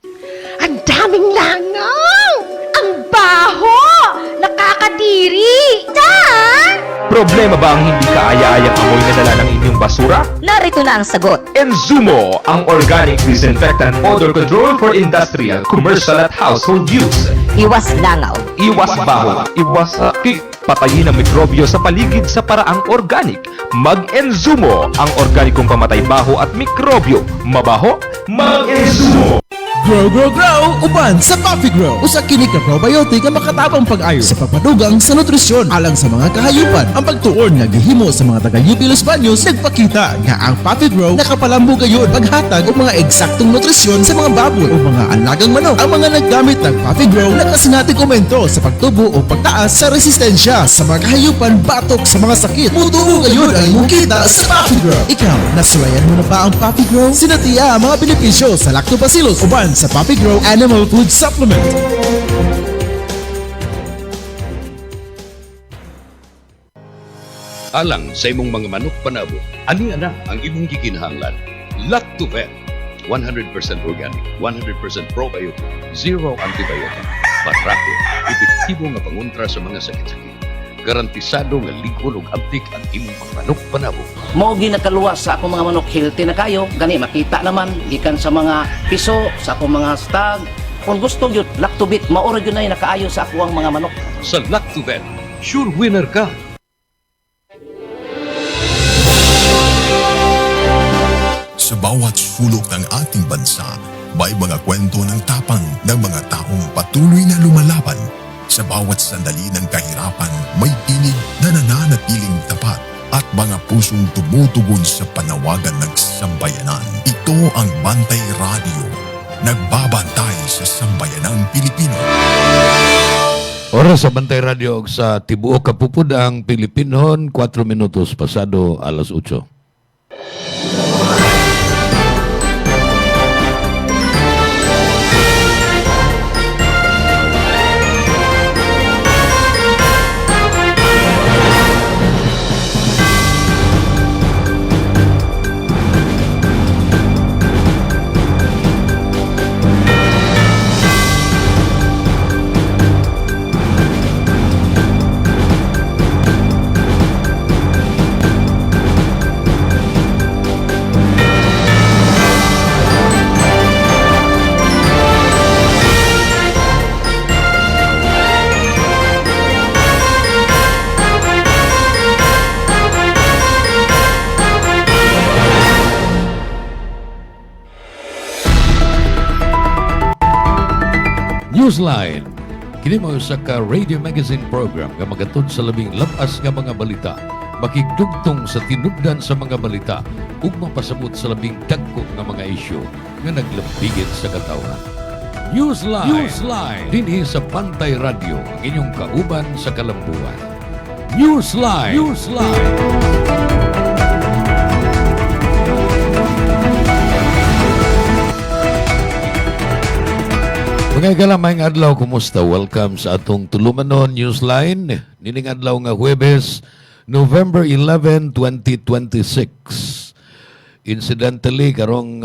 Ang daming langaw! Ang baho! Nakakadiri! Problema ba ang hindi kaaya-ayang amoy na dala ng inyong basura? Narito na ang sagot. Enzumo, ang organic disinfectant odor control for industrial, commercial at household use. Iwas langaw. Iwas baho, iwas sakit. Patayin ang mikrobyo sa paligid sa paraang organic. Mag-Enzumo, ang organikong pamatay baho at mikrobyo. Mabaho? Mag-Enzumo! Grow, grow, grow! Uban sa Coffee Grow! Usa kini ka probiotic nga makatabang pag-ayo sa pagpadugang sa nutrisyon alang sa mga kahayupan. Ang pagtuon nga gihimo sa mga taga-UP Los Baños nagpakita nga ang Coffee Grow nakapalambo gayon paghatag og mga eksaktong nutrisyon sa mga baboy o mga alagang manok. Ang mga naggamit ng Coffee Grow nakasinati komento sa pagtubo o pagtaas sa resistensya sa mga kahayupan batok sa mga sakit. Mutuo gayon ang imong kita sa Coffee Grow. Ikaw, nasulayan mo na ba ang Coffee Grow? Sinatiya ang mga benepisyo sa lactobacillus uban sa Coffee Grow Animal Food Supplement. Alang sa imong mga manok panabo, ani ana ang imong gikinahanglan. Lactovet, 100% organic, 100% probiotic, zero antibiotic, patrako, epektibo nga pangontra sa mga sakit-sakit. Garantisado nga ligon ug antik ang imong mga manok panabo. Mao ginakaluwas sa akong mga manok, healthy na kayo. Gani makita naman gikan sa mga piso, sa akong mga stag. Kung gusto gyud Lactobit, maoro gyud na nakaayo sa akong mga manok. Sa Lactovet, sure winner ka. Sa bawat sulok ng ating bansa, may mga kwento ng tapang ng mga taong patuloy na lumalaban. Sa bawat sandali ng kahirapan, may tinig na nananatiling tapat at mga pusong tumutugon sa panawagan ng sambayanan. Ito ang Bantay Radio, nagbabantay sa sambayanang Pilipino. Oras sa Bantay Radio ug sa tibuok kapupudang Pilipinon, 4 minutos pasado alas 8. Newsline. Kini mo sa ka radio magazine program nga magatod sa labing labas nga mga balita, makigdugtong sa tinubdan sa mga balita ug mapasabot sa labing dagko nga mga isyu nga naglambigit sa katawhan. Newsline. Dinhi sa Bantay Radio, ang inyong kauban sa kalambuan. Newsline. Mga kalamay adlaw, kumusta? Welcome sa atong Tulumanon Newsline. Nining adlaw nga Huwebes, November 11, 2026. Incidentally, karong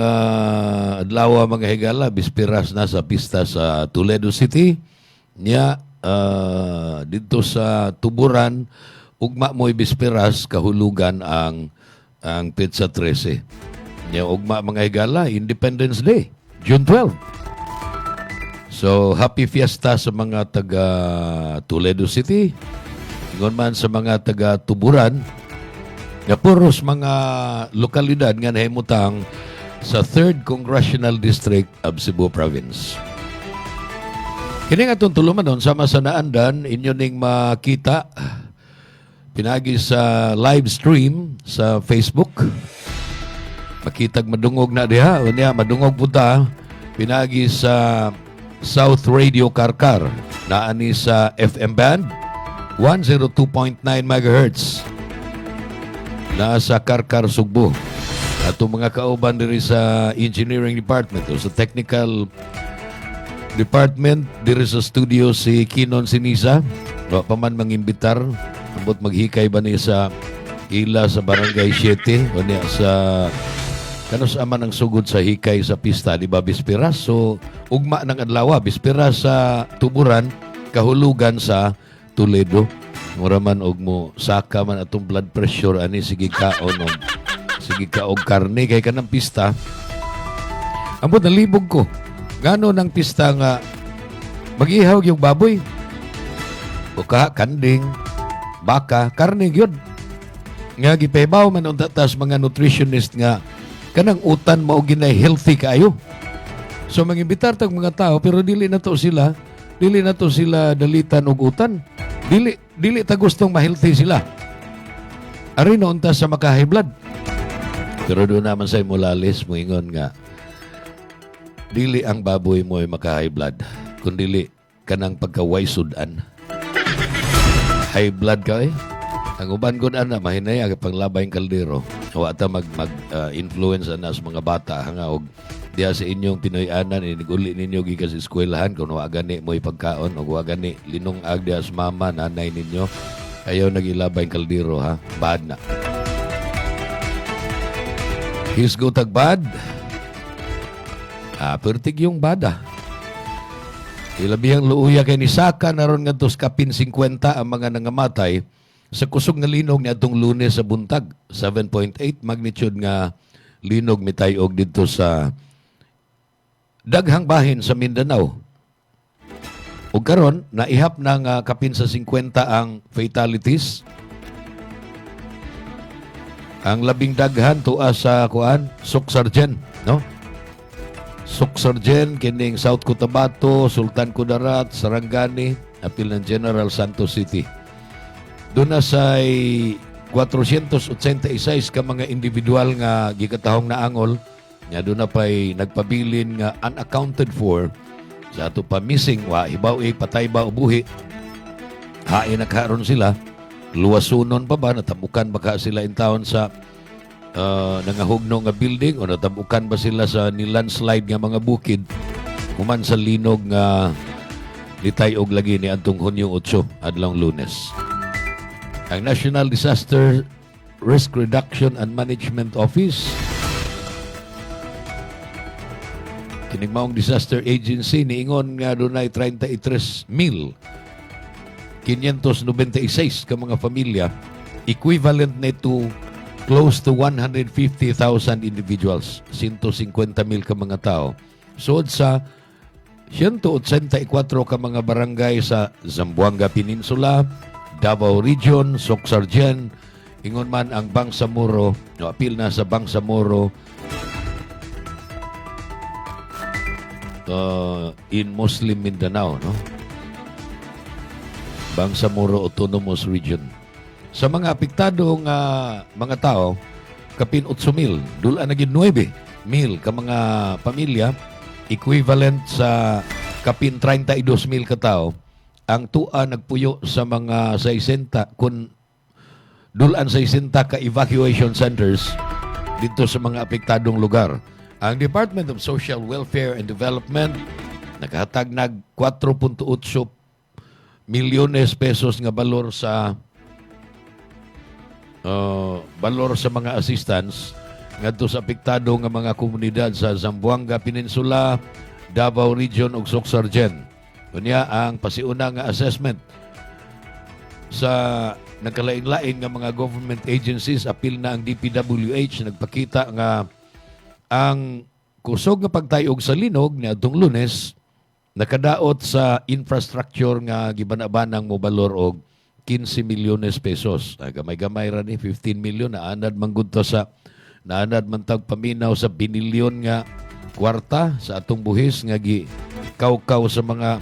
adlaw mga higala, bispiras na sa pista sa Toledo City. Nya, dito sa Tuburan, ugma mo'y bispiras, kahulugan ang Pizza 13. Nya, ugma mga higala, Independence Day, June 12. So, happy fiesta sa mga taga Toledo City. Ingon man sa mga taga Tuburan. Na puros mga lokalidad nga nahimutang sa 3rd Congressional District of Cebu Province. Kini nga itong tulumanon, sama sa naandan, inyo ning makita pinagi sa live stream sa Facebook. Makitag madungog na diha. O niya, madungog punta. Pinagi sa South Radio Karkar, naani sa FM band 102.9 MHz. Nasa Karkar Sugbo. Ato mga kauban diri sa engineering department o sa technical department diri sa studio si Kinon Sinisa. Wa pa man mangimbitar, ambot maghikay ba ni sa ila sa Barangay 7 o niya sa Kano sa man ang sugod sa hikay sa pista, di ba, bisperas? So, ugma ng adlaw, bisperas sa Tuburan, kahulugan sa Toledo. Mura man og mo saka man atong blood pressure ani sige kaon og sige ka og karne kay kanang pista. Ambot nalibog ko. Gano ng pista nga mag-ihaw yung baboy. Buka, kanding, baka, karne gyud. Nga gipahibaw man unta tas mga nutritionist nga kanang utan mao ginay healthy kaayo. So mangimbitar tag mga tao pero dili na to sila dalitan og utan. Dili ta gustong ma-healthy sila. Ari na unta sa maka-high blood. Pero doon naman sa imulalis mo ingon nga dili ang baboy mo ay maka-high blood kundi kanang pagka-waisudan. High blood ka eh. Ang uban ko na mahinay ang panglabayng kaldero. Wa ta influence na sa mga bata hanga og diya sa inyong Pinoy-anan iniguli ninyo gikan sa eskwelahan kung wa gani mo ipagkaon o wa gani linong ag diya sa mama nanay ninyo ayaw nagilabayng kaldero ha. Bad na. Hisgo tag bad. Pertig yung bada. Ilabihang luuya kay ni Saka naron nga tos kapin 50 ang mga nangamatay sa kusog nga linog ni atong Lunes sa buntag 7.8 magnitude nga linog mitayog dito sa daghang bahin sa Mindanao. Ug karon naihap na nga kapin sa 50 ang fatalities. Ang labing daghan tuwa sa kuan Suksargen, no? Suksargen kining South Cotabato, Sultan Kudarat, Sarangani, apil ng General Santos City. Doon na say 486 ka mga individual nga gikatahong naangol nga doon na pa'y nagpabilin nga unaccounted for sa ato pa missing wa ibaw patay ba o buhi. Hain nakaroon sila luwasunon pa ba natabukan baka sila in town sa nangahugno nga building o natabukan ba sila sa nilandslide nga mga bukid human sa linog nga litayog lagi ni antong Hunyo 8 adlong Lunes. Ang National Disaster Risk Reduction and Management Office kining maong disaster agency niingon nga dunay 33,596 ka mga pamilya equivalent nito close to 150,000 individuals, 150,000 ka mga tao. Sud sa 184 ka mga barangay sa Zamboanga Peninsula, Davao Region, Suksargen, ingon man ang Bangsamoro, no, apil na sa Bangsamoro in Muslim Mindanao, no? Bangsamoro Autonomous Region. Sa mga apektadong mga tao, kapin 8,000, dula na gid 9,000 ka mga pamilya, equivalent sa kapin 32,000 ka tao, ang tua nagpuyo sa mga 60 kun dulan 60 ka evacuation centers dito sa mga apektadong lugar. Ang Department of Social Welfare and Development nakahatag nag 4.8 milyones pesos nga balor sa mga assistance ngadto sa apektado nga mga komunidad sa Zamboanga Peninsula, Davao Region ug Suksargen. Kunya ang pasiuna nga assessment sa nagkalain-lain nga mga government agencies apil na ang DPWH nagpakita nga ang kusog nga pagtayog sa linog ni adtong Lunes nakadaot sa infrastructure nga gibanabanang mobalor og 15 milyones pesos. Gamay-gamay ra ni 15 milyon na anad manggudto sa naanad man tag paminaw sa binilyon nga kwarta sa atong buhis nga gi-kaw-kaw sa mga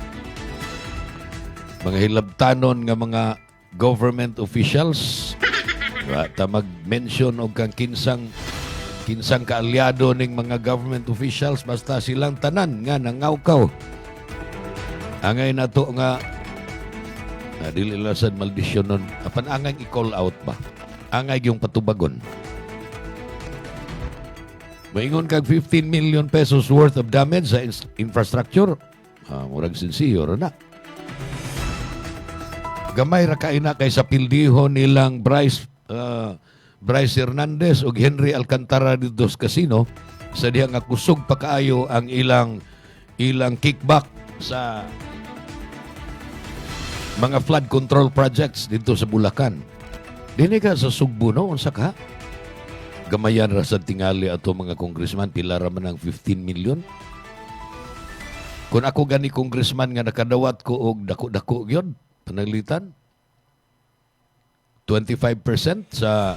hilabtanon nga mga government officials. Ta mag-mention og kang kinsang kaalyado ning mga government officials basta silang tanan nga nangaw-kaw. Angay nato nga dili lasad maldisyon nun. Apan angay i-call out ba? Angay yung patubagon. Maingon kag 15 million pesos worth of damage sa infrastructure. Murag sensiyo na. Gamay ra kaina kay sa pildiho nilang Bryce Hernandez ug Henry Alcantara dito sa casino sa diha nga kusog pa kaayo ang ilang kickback sa mga flood control projects dito sa Bulacan. Dini ka sa Sugbo no unsa ka? Gamayan ra sa tingali ato mga congressman pila ra man ang 15 million. Kung ako gani congressman nga nakadawat ko og dako-dako gyud panalitan 25% sa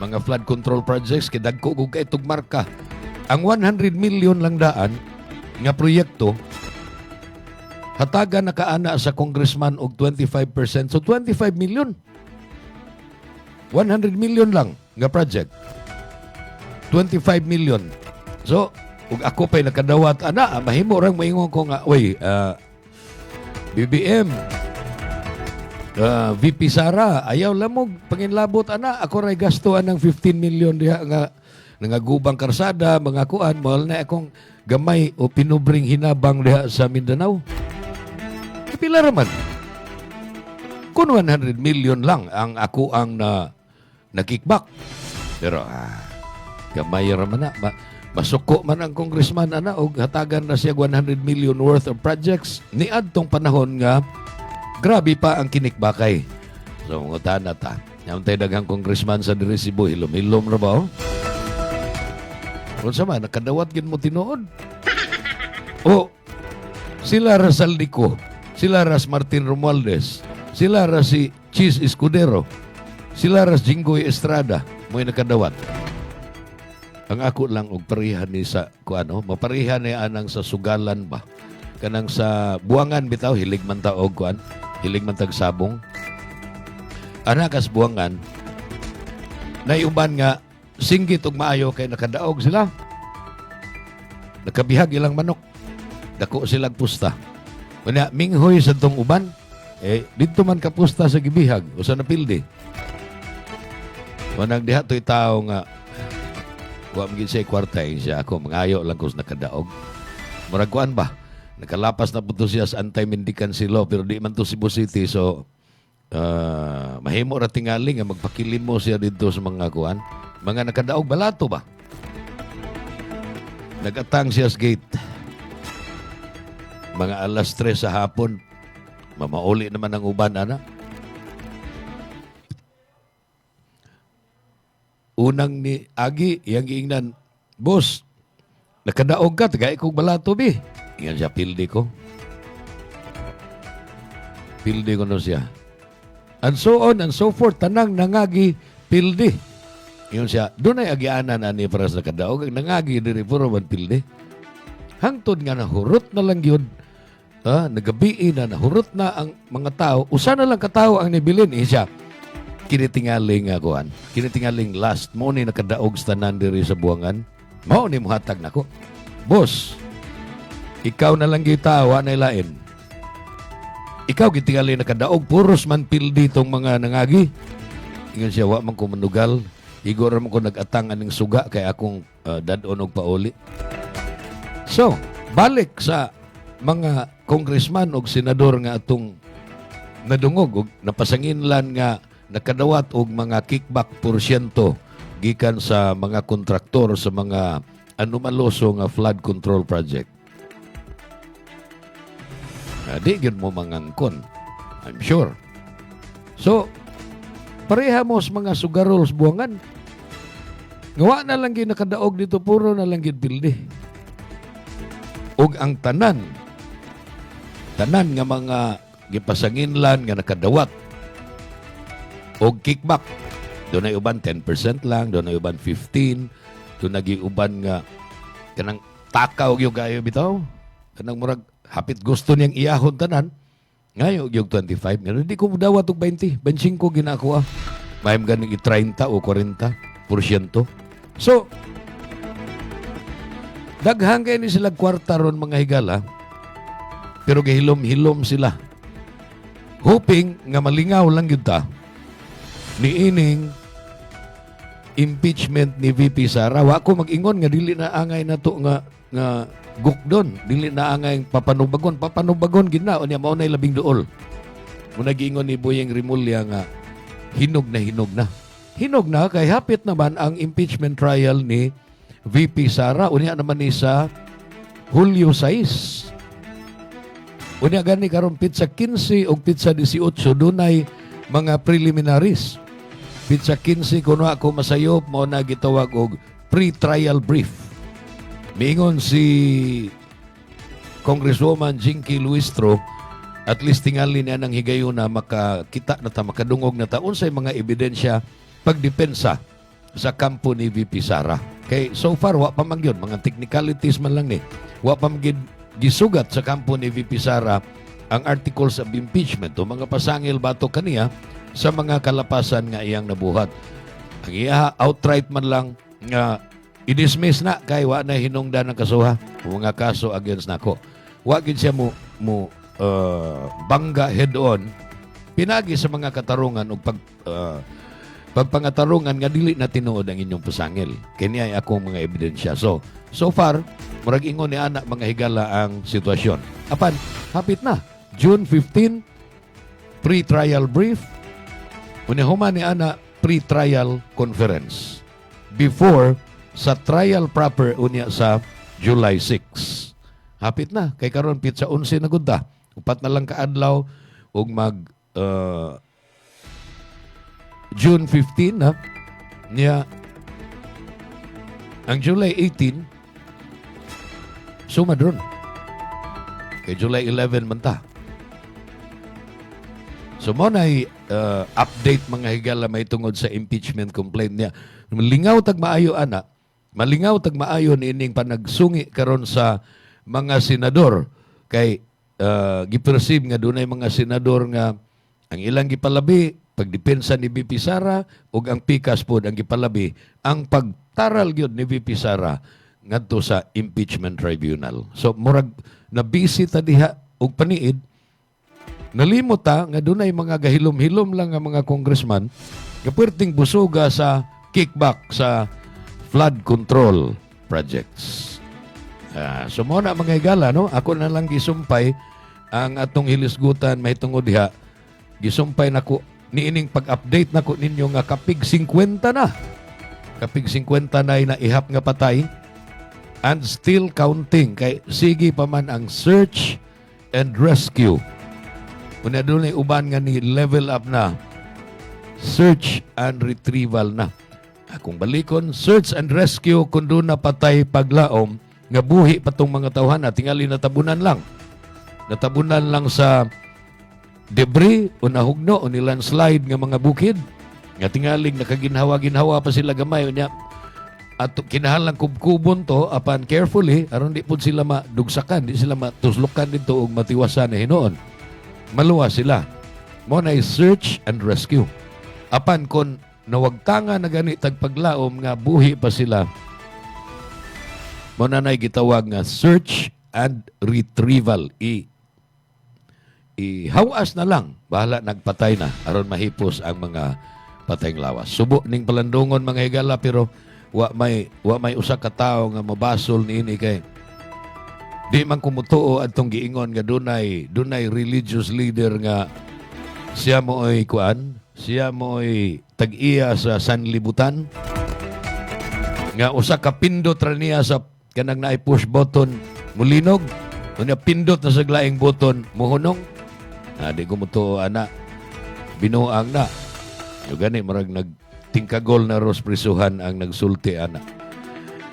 mga flood control projects kay dagko ko kay tugmarka. Ang 100 million lang daan nga proyekto hatagan nakaana sa congressman og 25%. So 25 million. 100 million lang nga project. 25 million. So ug ako pa'y nakadawat ana mahimo rang moingon ko nga oy BBM VP Sara, ayaw lamog panginlabot ana ako ray gastuan ng 15 million diha nga nangagubang karsada mga kuan mahal na akong gamay o pinubring hinabang diha sa Mindanao. Pila raman. Kung 100 million lang ang ako ang na kickback. Pero gamay raman na masuko man ang congressman ana og hatagan na siya 100 million worth of projects ni adtong panahon nga grabe pa ang kinikbakay. So, ngutan na ta. Yung tayo daghang congressman sa diri Cebu, hilom-hilom na ba? Kung sama, nakadawat gin mo tinuod. O, sila ras Saldico, sila ras Martin Romualdez, sila ras si Cheese Escudero, sila ras Jinggoy Estrada, mo'y nakadawat. Ang ako lang og parihan ni sa maparihan ni anang sa sugalan ba. Kanang sa buwangan bitaw hilig man ta og kuan, hilig man tag sabong. Ana kas buwangan naiuban nga singgit og maayo kay nakadaog sila. Nakabihag ilang manok. Dako silang pusta. Unya minghoy sa tong uban dito man ka pusta sa gibihag usa na pildi. Manang diha toy tawo nga wa magin siya kwartay siya ako mangayo lang kus nakadaog. Murag kuan ba? Nakalapas na po to siya sa anti-mendicancy law pero di man to Cebu City so mahimo ra tingali nga magpakilin mo siya dito sa mga kuan. Mga nakadaog balato ba? Nagatang siya sa gate. Mga alas 3 sa hapon mamauli naman ang uban ana. Unang ni Agi, yang giingnan, boss, nakadaog ka, tagay kong balato, bi. Ingan siya, pildi ko. Pildi ko na siya. And so on and so forth, tanang nangagi, pildi. Ingan siya, doon ay agianan ani para sa nakadaog, ang nangagi, diri puro man pildi. Hangtod nga nahurot na lang yun, nagabiin na, nahurot na ang mga tao, usa na lang katao ang nibilin, siya, kinitingaling kuan. Kinitingaling last mo ni nakadaog sa tanan diri sa buwangan. Mao ni muhatag nako. Boss, ikaw na lang gitawa na ilain. Ikaw gitingaling nakadaog puros man pildi tong mga nangagi. Ingon siya wa man ko manugal. Igor man ko nagatang aning suga kay akong dadon og pauli. So, balik sa mga congressman og senador nga atong nadungog og napasanginlan nga nakadawat og mga kickback porsyento gikan sa mga kontraktor sa mga anumaloso nga flood control project. Di gyud mo mangangkon. I'm sure. So, pareha mo sa mga sugarol sa buwangan. Ngawa na lang gyud nakadaog dito puro na lang gyud pildi. Og ang tanan nga mga gipasanginlan nga nakadawat og kickback. Doon ay uban 10% lang, doon ay uban 15%, doon nag-iuban nga kanang takaw yung gayo bitaw. Kanang murag hapit gusto niyang iyahon tanan. Ngayon yung 25. Ngayon hindi ko dawat og 20. 25 ginakuha. Mayam ganing 30 o 40%. So, daghang kayo ni sila kwarta ron mga higala, pero gahilom-hilom sila. Hoping nga malingaw lang yun ta ni ining impeachment ni VP Sara. Wa ko mag-ingon nga dili na angay na to nga gukdon, dili na angay papanubagon gina o niya mao nay labing duol. Muna giingon ni Boyeng Rimulya nga hinog na hinog na kay hapit naman ang impeachment trial ni VP Sara. Unya naman ni sa Hulyo 6. Unya gani karon pizza 15 o pizza 18 dunay mga preliminaries. Pizza 15 kuno ako masayop mo na gitawag og pre-trial brief. Miingon si Congresswoman Jinky Luistro at least tingali niya ng higayon na makakita na ta, makadungog na ta unsay mga ebidensya pagdepensa sa kampo ni VP Sara. Kay so far wa pa man gyud mga technicalities man lang ni. Wa pa man gyud gisugat sa kampo ni VP Sara ang articles of impeachment o mga pasangil bato kaniya sa mga kalapasan nga iyang nabuhat. Ang iya outright man lang nga i-dismiss na kay wa na hinungdan ng kasuha o mga kaso against nako. Wa gid siya mo bangga head on pinagi sa mga katarungan o pagpangatarungan nga dili na tinuod ang inyong pasangil. Kini ay akong mga ebidensya. So far murag ingon ni anak mga higala ang sitwasyon. Apan hapit na June 15 pre-trial brief. Unihuman ni ana pre-trial conference before sa trial proper unya sa July 6. Hapit na kay karon pizza 11 na gud ta. Upat na lang kaadlaw ug mag June 15 na niya ang July 18 sumadron kay July 11 man ta. So mo na update mga higala may tungod sa impeachment complaint niya. Malingaw tag maayo ana. Malingaw tag maayo niining panagsungi karon sa mga senador kay giperceive nga dunay mga senador nga ang ilang gipalabi pagdepensa ni VP Sara ug ang pikas pod ang gipalabi ang pagtaral gyud ni VP Sara ngadto sa impeachment tribunal. So murag na busy ta diha og paniid. Nalimot ta nga dunay mga gahilom-hilom lang nga mga congressman nga perting busuga sa kickback sa flood control projects. So mo na mga higala, no? Ako na lang gisumpay ang atong hilisgutan may tungod diha. Gisumpay nako niining pag-update nako ninyo nga kapig 50 na. Kapig 50 na ihap nga patay and still counting kay sige pa man ang search and rescue. Una doon ay uban nga ni level up na. Search and retrieval na. Akong balikon, search and rescue kung doon na patay paglaom, nga buhi patong mga tawhan na tingali natabunan lang. Natabunan lang sa debris o nahugno o nilandslide nga mga bukid. Nga tingaling nakaginhawa-ginhawa pa sila gamay. At kinahanglan kubkubon to, apan carefully, aron di po sila madugsakan, di sila matuslukan dito o matiwasan na hinoon. Maluwa sila. Mo na search and rescue. Apan kon nawagtanga na gani tagpaglaom nga buhi pa sila, mo na gitawag nga search and retrieval. Ihawas na lang, bahala nagpatay na aron mahipos ang mga patayng lawas. Subo ning palandungon mga higala pero wa may usa ka tawo nga mabasol niini kay di man kumutuo adtong giingon nga dunay religious leader nga siya mooy tag-iya sa sanlibutan nga usa ka pindot ra niya sa kanang naay push button mulinog unya pindot na sa glaing button muhunong di kumutuo ana binuang na yo gani murag nagtingkagol na ros prisuhan ang nagsulti ana.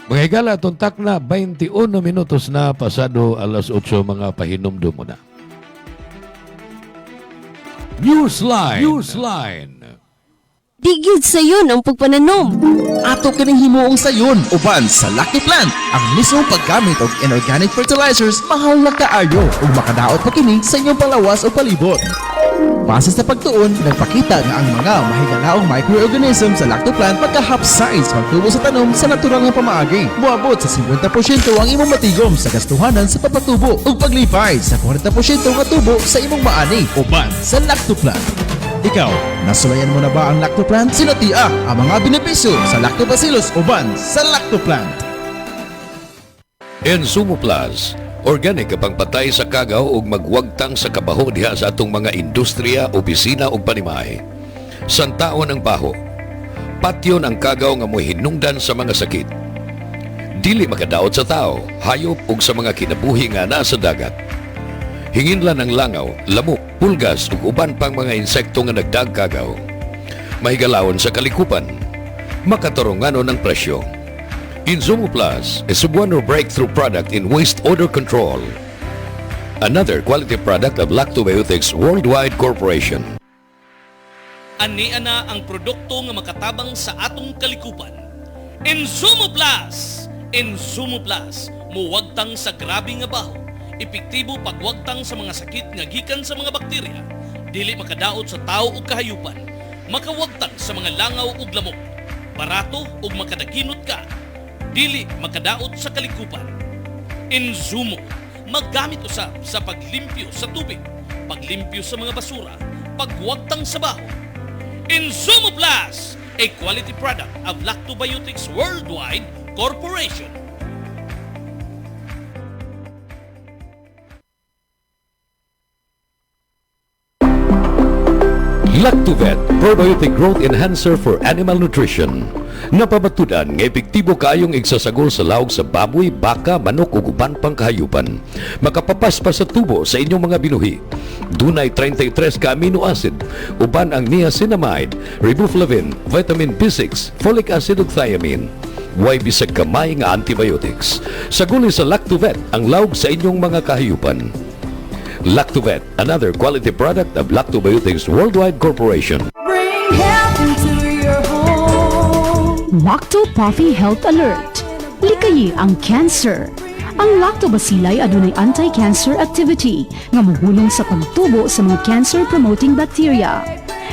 Mga higala, tuntak na 21 minutos na pasado alas 8 mga pahinumdum mo na. Newsline. Digid sa yun ang pagpananom. Ato kining himuong sayon uban sa Lucky Plant. Ang mismong paggamit og inorganic fertilizers mahal na kaayo ug makadaot pa kini sa inyong palawas o palibot. Base sa pagtuon, nagpakita nga ang mga mahigalaong microorganism sa lactoplant magka-half-size pagtubo sa tanom sa natural nga pamaagi. Muabot sa 50% ang imong matigom sa gastuhanan sa papatubo ug paglipay sa 40% nga tubo sa imong maani uban sa lactoplant. Ikaw, nasulayan mo na ba ang lactoplant? Sinatia ang mga benepisyo sa lactobacillus uban sa lactoplant. Ensumo Plus, organic kapang patay sa kagaw ug magwagtang sa kabaho diha sa atong mga industriya, opisina ug panimahe. Santaon ang baho. patyon ang kagaw nga mo hinungdan sa mga sakit. Dili makadaot sa tao, hayop ug sa mga kinabuhi nga naa sa dagat. Hinginlan ang langaw, lamok, pulgas ug uban pang mga insekto nga nagdagkagaw. Mahigalawon sa kalikupan, makatarunganon ng presyo. Insumo Plus is a one breakthrough product in waste odor control. Another quality product of Lactobiotics Worldwide Corporation. Ani ana ang produkto nga makatabang sa atong kalikupan. Insumo Plus! Insumo Plus, muwagtang sa grabe nga baho. Epektibo pagwagtang sa mga sakit nga gikan sa mga bakterya. Dili makadaot sa tao ug kahayupan. Makawagtang sa mga langaw ug lamok. Barato ug makadaginot ka. Dili makadaot sa kalikupan. Insumo, maggamit usab sa paglimpyo sa tubig, paglimpyo sa mga basura, pagwagtang sa baho. Insumo Plus, a quality product of Lactobiotics Worldwide Corporation. Lactovet, probiotic growth enhancer for animal nutrition. Napabatudan nga epektibo kaayong igsasagol sa lawg sa baboy, baka, manok ug uban pang kahayupan. Makapapas pa sa tubo sa inyong mga binuhi. Dunay 33 ka amino acid, uban ang niacinamide, riboflavin, vitamin B6, folic acid ug thiamine. Way bisag kamay nga antibiotics. Saguli sa Lactovet ang lawg sa inyong mga kahayupan. Lactovet, another quality product of Lactobiotics Worldwide Corporation. Bring health into your home. Lacto Puffy Health Alert. Likayi ang cancer. Ang lactobacilli adunay anti-cancer activity nga mahulong sa pagtubo sa mga cancer-promoting bacteria.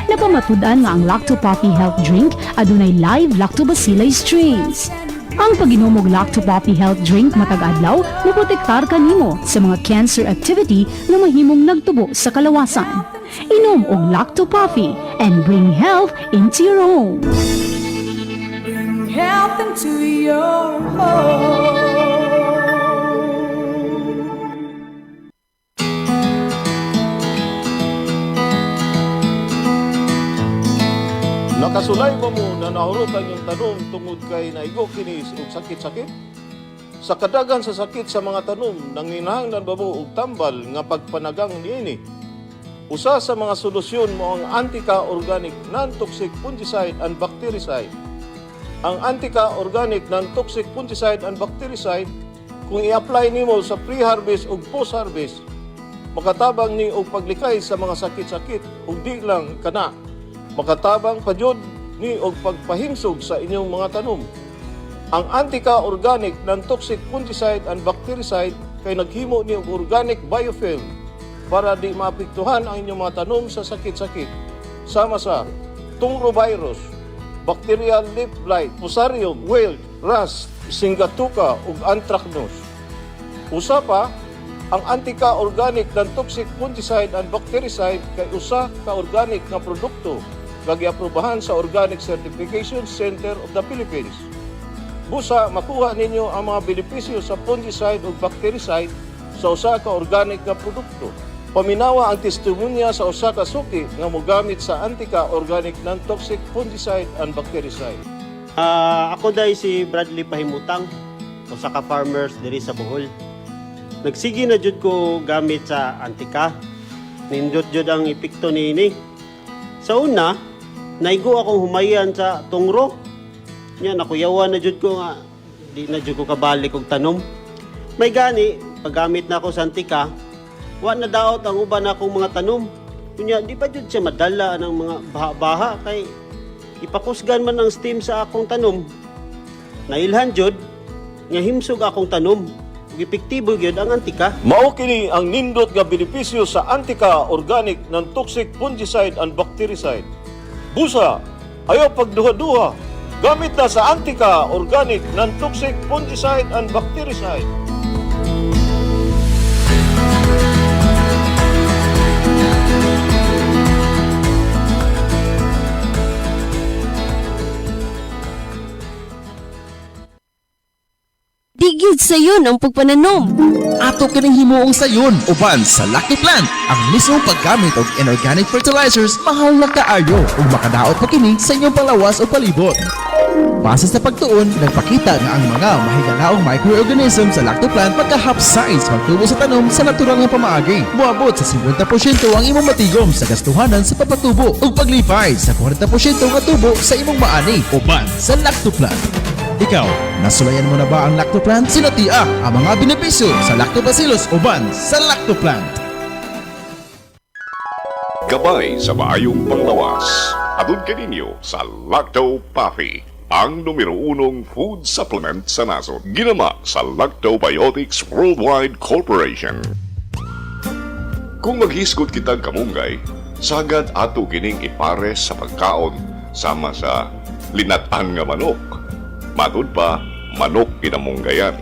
Napamatudan nga ang Lacto Puffy Health Drink adunay live lactobacilli strains. Ang pag-inom og Lacto Puffy Health Drink matag adlaw naprotektar kanimo sa mga cancer activity nga mahimong nagtubo sa kalawasan. Inom og Lacto Puffy and bring health into your home. Bring health into your home. Nakasulay ba mo na nahurutan yung tanom tungod kay naigo kinis og sakit-sakit? Sa kadagan sa sakit sa mga tanom, nanginahanglan ba mo og tambal nga pagpanagang niini? Usa sa mga solusyon mo ang Antica Organic Non-Toxic Fungicide and Bactericide. Ang Antica Organic Non-Toxic Fungicide and Bactericide, kung i-apply nimo sa pre-harvest ug post-harvest, makatabang ni og paglikay sa mga sakit-sakit ug di lang kana. Makatabang pa jud ni og pagpahinsog sa inyong mga tanom. Ang Antica Organic Non-Toxic Fungicide and Bactericide kay naghimo ni og organic biofilm para di maapektuhan ang inyong mga tanom sa sakit-sakit. Sama sa tungrovirus, bacterial leaf blight, fusarium, wilt, rust, singatuka ug anthracnose. Usa pa, ang Antica Organic Non-Toxic Fungicide and Bactericide kay usa ka organic nga produkto gagiaprobahan sa Organic Certification Center of the Philippines. Busa, makuha ninyo ang mga benepisyo sa fungicide o bactericide sa usa ka organic nga produkto. Paminawa ang testimonya sa usa ka suki nga mogamit sa Antica Organic Non-Toxic Fungicide and Bactericide. Ako dahil si Bradley Pahimutang, usa ka farmers diri sa Bohol. Nagsigi na jud ko gamit sa Antica. Nindot jud ang epekto niini. Sa una, naigo akong humayan sa tungro. Nya nakuyawan na jud ko nga di na jud ko kabalik og tanom. May gani paggamit na ako sa Antica, wa na daot ang uban akong mga tanom. Kunya di pa jud siya madala ng mga baha-baha kay ipakusgan man ang steam sa akong tanom. Nailhan jud nga himsog akong tanom. Epektibo gyud ang Antica. Mao kini ang nindot nga benepisyo sa Antica Organic Non-Toxic Fungicide and Bactericide. Busa, ayaw pagduha-duha. Gamit na sa Antica Organic Non-Toxic Fungicide and Bactericide. Di Digid sayon ang pagpananom. Ato kining himuong sayon uban sa Lucky Plant. Ang mismong paggamit og inorganic fertilizers mahal na kaayo ug makadaot pa kini sa inyong palawas o palibot. Base sa pagtuon, nagpakita nga ang mga mahigalaong microorganism sa lactoplant magka-half-size pagtubo sa tanom sa natural nga pamaagi. Muabot sa 50% ang imong matigom sa gastuhanan sa papatubo ug paglipay sa 40% nga tubo sa imong maani uban sa lactoplant. Ikaw, nasulayan mo na ba ang lactoplant? Sinatiya ang mga benepisyo sa lactobacillus uban sa lactoplant. Gabay sa maayong panglawas. Atun kaninyo sa Lacto Puffy, ang numero 1 food supplement sa nasod. Ginama sa Lactobiotics Worldwide Corporation. Kung maghisgot kitang kamunggay, sagad ato kining ipares sa pagkaon sama sa linatan nga manok. Matud pa, manok pinamunggayan.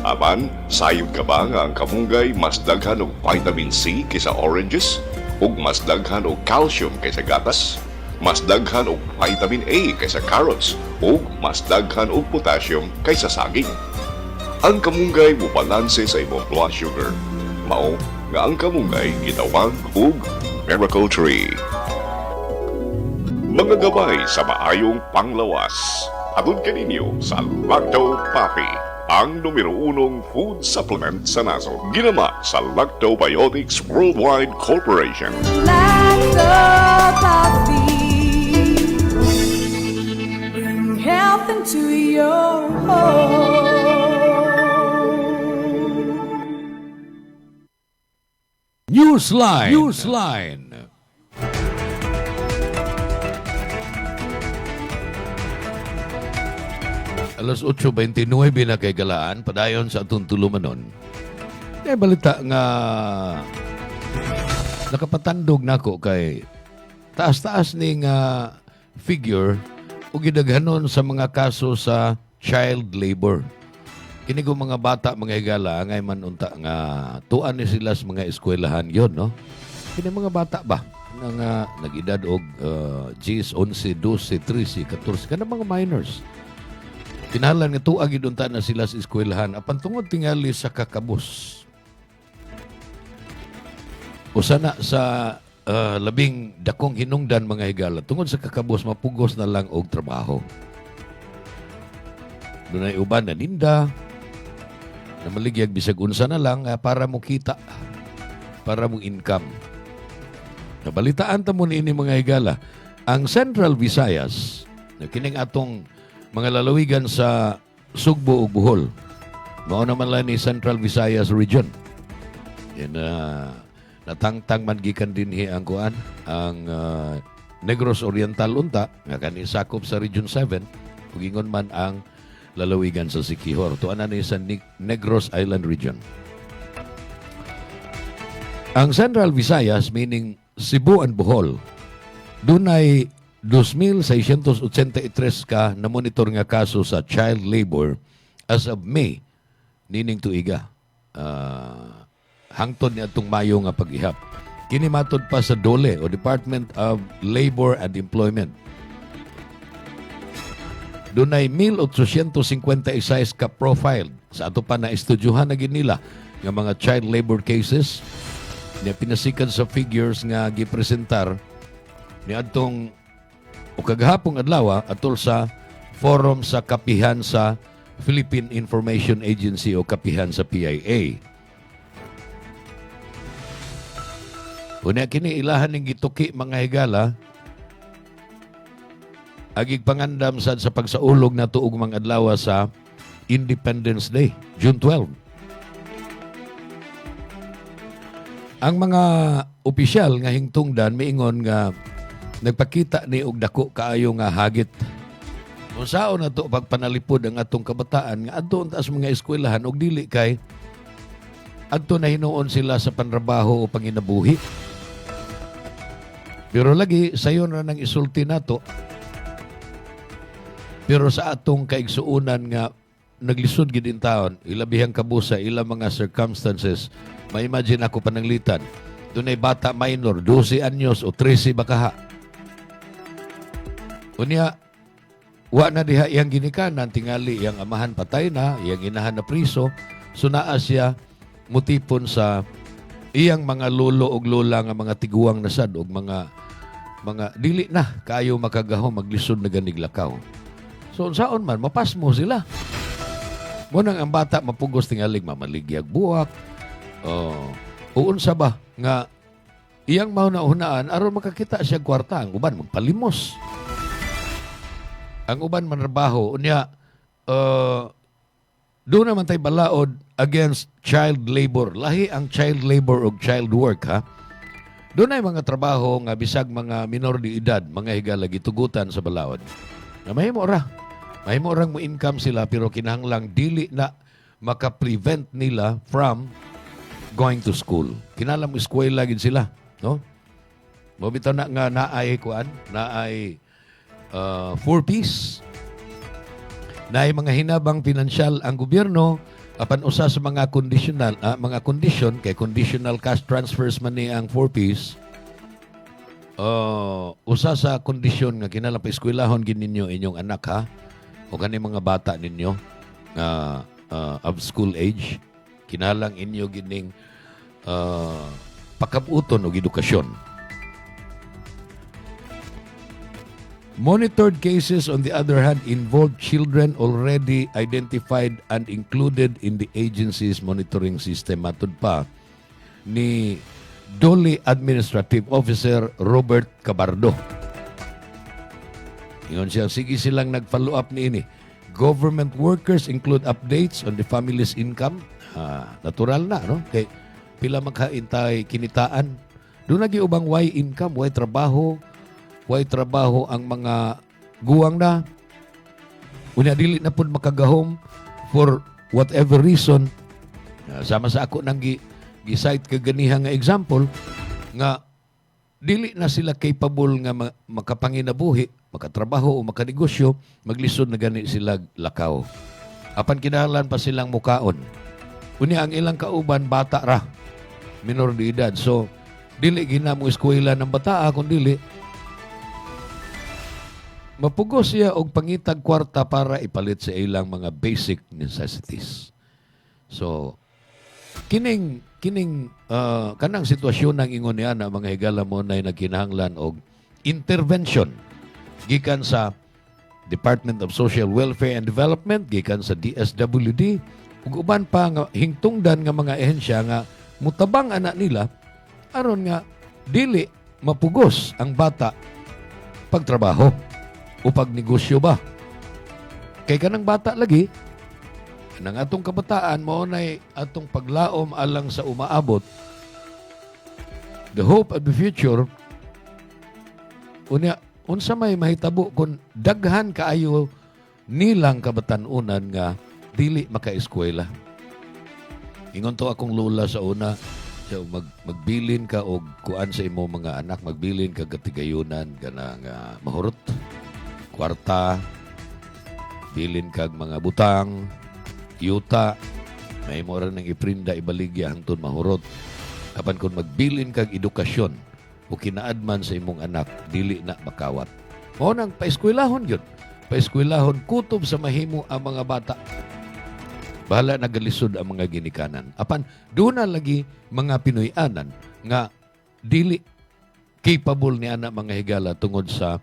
Aman, sayod ka ba nga ang kamunggay mas daghan og vitamin C kaysa oranges? Ug mas daghan og calcium kaysa gatas? Mas daghan og vitamin A kaysa carrots ug mas daghan og potassium kaysa saging. Ang kamunggay mubalanse sa imong blood sugar. Mao nga ang kamunggay gitawag og miracle tree. Mga gabay sa maayong panglawas. Atun kaninyo sa Lacto Puffy, ang numero 1 food supplement sa nasod. Ginama sa Lactobiotics Worldwide Corporation. Lacto-Puffy. Bring health into your home. Newsline. Alas 8:29 na kay galaan, padayon sa atong tulumanon. May balita nga nakapatandog nako kay taas-taas ning figure o gidaghanon sa mga kaso sa child labor. Kini ko mga bata, mga higala, ngay man unta nga tuan ni sila sa mga eskwelahan yon, no? Kini mga bata ba nga nag-edad og 10, 11, 12, 13, 14 kana mga minors. Tinahalan nga tuag gid unta na sila sa eskwelahan apan tungod tingali sa kakabus. Usa na sa labing dakong hinungdan mga higala tungod sa kakabus mapugos na lang og trabaho. Dunay uban na ninda na maligyag bisag unsa na lang para mo kita, para mo income. Nabalitaan ta mo niini mga higala, ang Central Visayas, na kining atong mga lalawigan sa Sugbo ug Bohol, mao naman lang ni Central Visayas Region. Yan natangtang man gikan dinhi ang kuan, ang Negros Oriental unta nga kani sakop sa Region 7 ug ingon man ang lalawigan sa Siquijor. Tuan na ni sa Negros Island Region. Ang Central Visayas, meaning Cebu and Bohol, dunay 2,683 ka na monitor nga kaso sa child labor as of May nining tuiga. Hangtod ni atong Mayo nga pag-ihap. Kini matod pa sa DOLE o Department of Labor and Employment. Dunay 1,856 ka profile sa ato pa na estudyuhan na ginila nga mga child labor cases na pinasikan sa figures nga gipresentar ni adtong o kagahapong adlaw atol sa forum sa kapihan sa Philippine Information Agency o kapihan sa PIA. Una kini ilahan ning gituki mga higala agig pangandam sad sa pagsaulog na tuog mga adlaw sa Independence Day, June 12. Ang mga opisyal nga hingtungdan miingon nga nagpakita ni og dako kaayo nga hagit. Kung saon na to pagpanalipod ang atong kabataan nga adto taas mga eskwelahan og dili kay adto na hinuon sila sa panrabaho o panginabuhi. Pero lagi sayon ra nang isulti nato. Pero sa atong kaigsuunan nga naglisod gid in taon, ilabihang kabusa ilang mga circumstances, ma-imagine ako pananglitan. Dunay bata minor, 12 anyos o 13 bakaha. Unya, wa na diha iyang ginikanan, tingali iyang amahan patay na, iyang inahan na priso, so naa siya mutipon sa iyang mga lolo og lola nga mga tiguang nasad og mga dili na kayo makagahom maglisod na ganiglakaw. So unsaon man mapasmo sila. Mo nang ang bata mapugos tingaling mamaligyag buwak. Unsa ba nga iyang mauna-unaan aron makakita siya kwarta, ang uban magpalimos. Ang uban manrabaho unya doon naman tay balaod against child labor. Lahi ang child labor o child work, ha? Doon ay mga trabaho nga bisag mga minor de edad, mga higala gitugutan sa balaod. Na mahimo ra. Mahimo rang mo income sila pero kinahanglang dili na maka-prevent nila from going to school. Kinahanglan mo eskwela gid sila, no? Mo bitaw na nga naay kuan, naay 4Ps. Naay mga hinabang pinansyal ang gobyerno apan usa sa mga mga condition kay conditional cash transfers man ni ang 4Ps. Usa sa kondisyon nga kinahanglan pa eskwelahon gid ninyo inyong anak, ha, o kani mga bata ninyo of school age, kinahanglan inyo gining pakabuton og edukasyon. Monitored cases, on the other hand, involved children already identified and included in the agency's monitoring system. Matod pa ni Dole Administrative Officer Robert Cabardo. Ingon siya, sige silang nag-follow up ni ini. Government workers include updates on the family's income. Natural na, no? Kay pila magkaintay kinitaan. Doon nagiubang why income, why trabaho ang mga guwang na. Unya dili na pud makagahom for whatever reason. Sama sa ako nang gi-cite kaganiha nga example nga dili na sila capable nga makapanginabuhi, makatrabaho o makanegosyo, maglisod na gani sila lakaw. Apan kinahanglan pa silang mukaon. Unya ang ilang kauban bata ra, minor de edad. So dili gina mo eskwela ng bata kundi dili mapugos siya og pangitag kwarta para ipalit sa ilang mga basic necessities. So, kanang sitwasyon ng ingon niya na mga higala mo na nagkinahanglan og intervention gikan sa Department of Social Welfare and Development, gikan sa DSWD, ug uban pa nga hingtungdan nga mga ehensya nga mutabang anak nila aron nga dili mapugos ang bata pagtrabaho o pagnegosyo ba. Kay kanang bata lagi, nang atong kabataan, maunay atong paglaom alang sa umaabot. The hope of the future, unsa may mahitabo kung daghan kaayo nilang kabatanunan nga dili makaeskwela. Ingon to akong lula sa una, so magbilin ka og kuan sa imo mga anak, magbilin ka katigayunan kanang mahurot, kwarta, bilin kag mga butang, yuta, may mora nang iprinda ibaligya hangtod mahurot. Apan kung magbilin kag edukasyon o kinaadman sa imong anak, dili na makawat. Mao nang paeskwelahon gyud. Paeskwelahon kutob sa mahimo ang mga bata. Bahala nagalisod ang mga ginikanan. Apan doon na lagi mga Pinoyanan nga dili capable ni ana mga higala tungod sa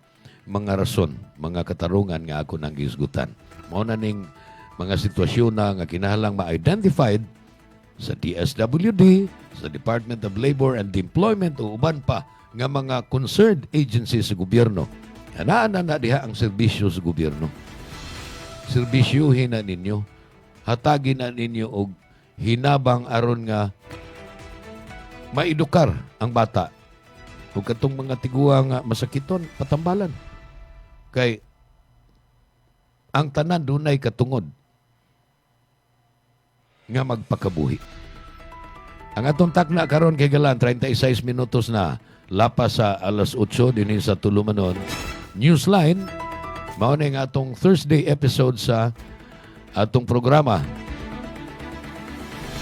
mga rason, mga katarungan nga ako nang gisgutan. Mao na ning mga sitwasyon na nga kinahanglang ma-identified sa DSWD, sa Department of Labor and Employment o uban pa nga mga concerned agencies sa gobyerno. Anaan na diha ang serbisyo sa gobyerno. Serbisyuhin na ninyo, hatagin na ninyo og hinabang aron nga maedukar ang bata. Ug katong mga tiguang nga masakiton, patambalan. Kay ang tanan dunay katungod nga magpakabuhi. Ang atong takna karon kay galan 36 minutos na lapas sa alas 8 dinhi sa Tulumanon Newsline. Mao na nga atong Thursday episode sa atong programa.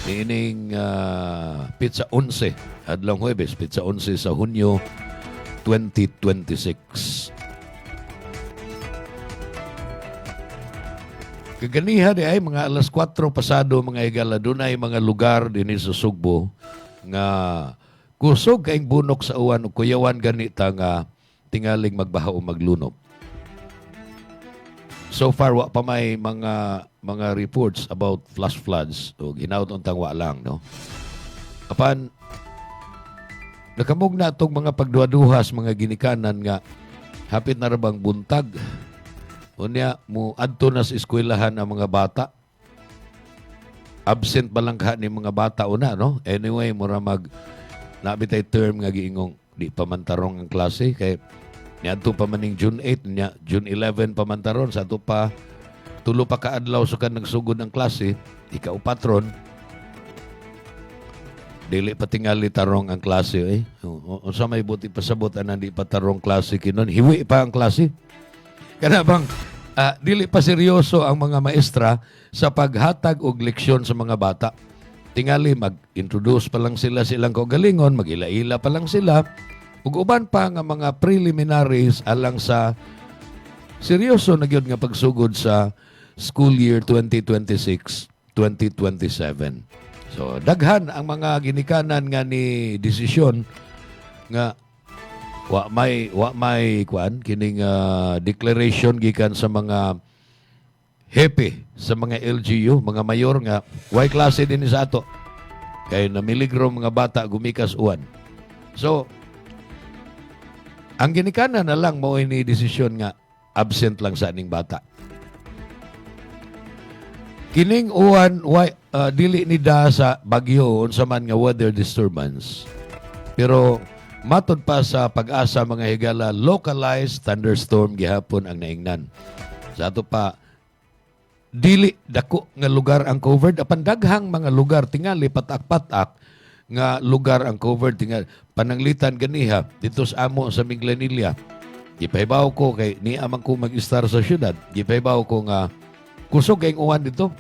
Ining Pizza 11 adlong Huwebes, Pizza 11 sa Hunyo 2026. Kaganiha di ay mga alas 4 pasado mga higala, doon ay mga lugar din sa Sugbo nga kusog kaing bunok sa uwan o kuyawan ganita nga tingaling magbaha o maglunop. So far, wa pa may mga reports about flash floods o ginaot untang wa lang, no? Apan, nakamog na itong mga pagduhaduhas, mga ginikanan nga hapit na rabang buntag. Unya, mo adto na sa eskwelahan ang mga bata. Absent ba lang ka ni mga bata una, no? Anyway, mura nabitay term nga giingong di pamantarong ang klase kay niadto pa maning June 8 nya June 11 pamantaron sa ato pa tulo pa ka adlaw so kan nagsugod ang klase ikaw patron dili pa tingali tarong ang klase unsa may buti pasabot anan di pa tarong klase kinon hiwi pa ang klase kana bang dili pa seryoso ang mga maestra sa paghatag og leksyon sa mga bata. Tingali, mag-introduce pa lang sila silang kaugalingon, mag-ila-ila pa lang sila, ug uban pa nga mga preliminaries alang sa seryoso na gyud nga pagsugod sa school year 2026-2027. So, daghan ang mga ginikanan nga ni desisyon nga wa may kuan kining declaration gikan sa mga hepe sa mga LGU, mga mayor nga, way klase din sa ato. Kaya namiligro mga bata gumikas uwan. So, ang ginikanan na lang mo ini desisyon nga absent lang sa aning bata. Kining uwan, dili ni da sa bagyo unsa man nga weather disturbance. Pero matod pa sa pag-asa mga higala, localized thunderstorm gihapon ang naingnan. Sa ato pa, dili dako nga lugar ang covered apan daghang mga lugar tingali patak-patak nga lugar ang covered tingali pananglitan ganiha dito sa amo sa Minglanilla gipahibaw ko kay ni amang ko mag-star sa syudad gipahibaw ko nga kusog kay uwan dito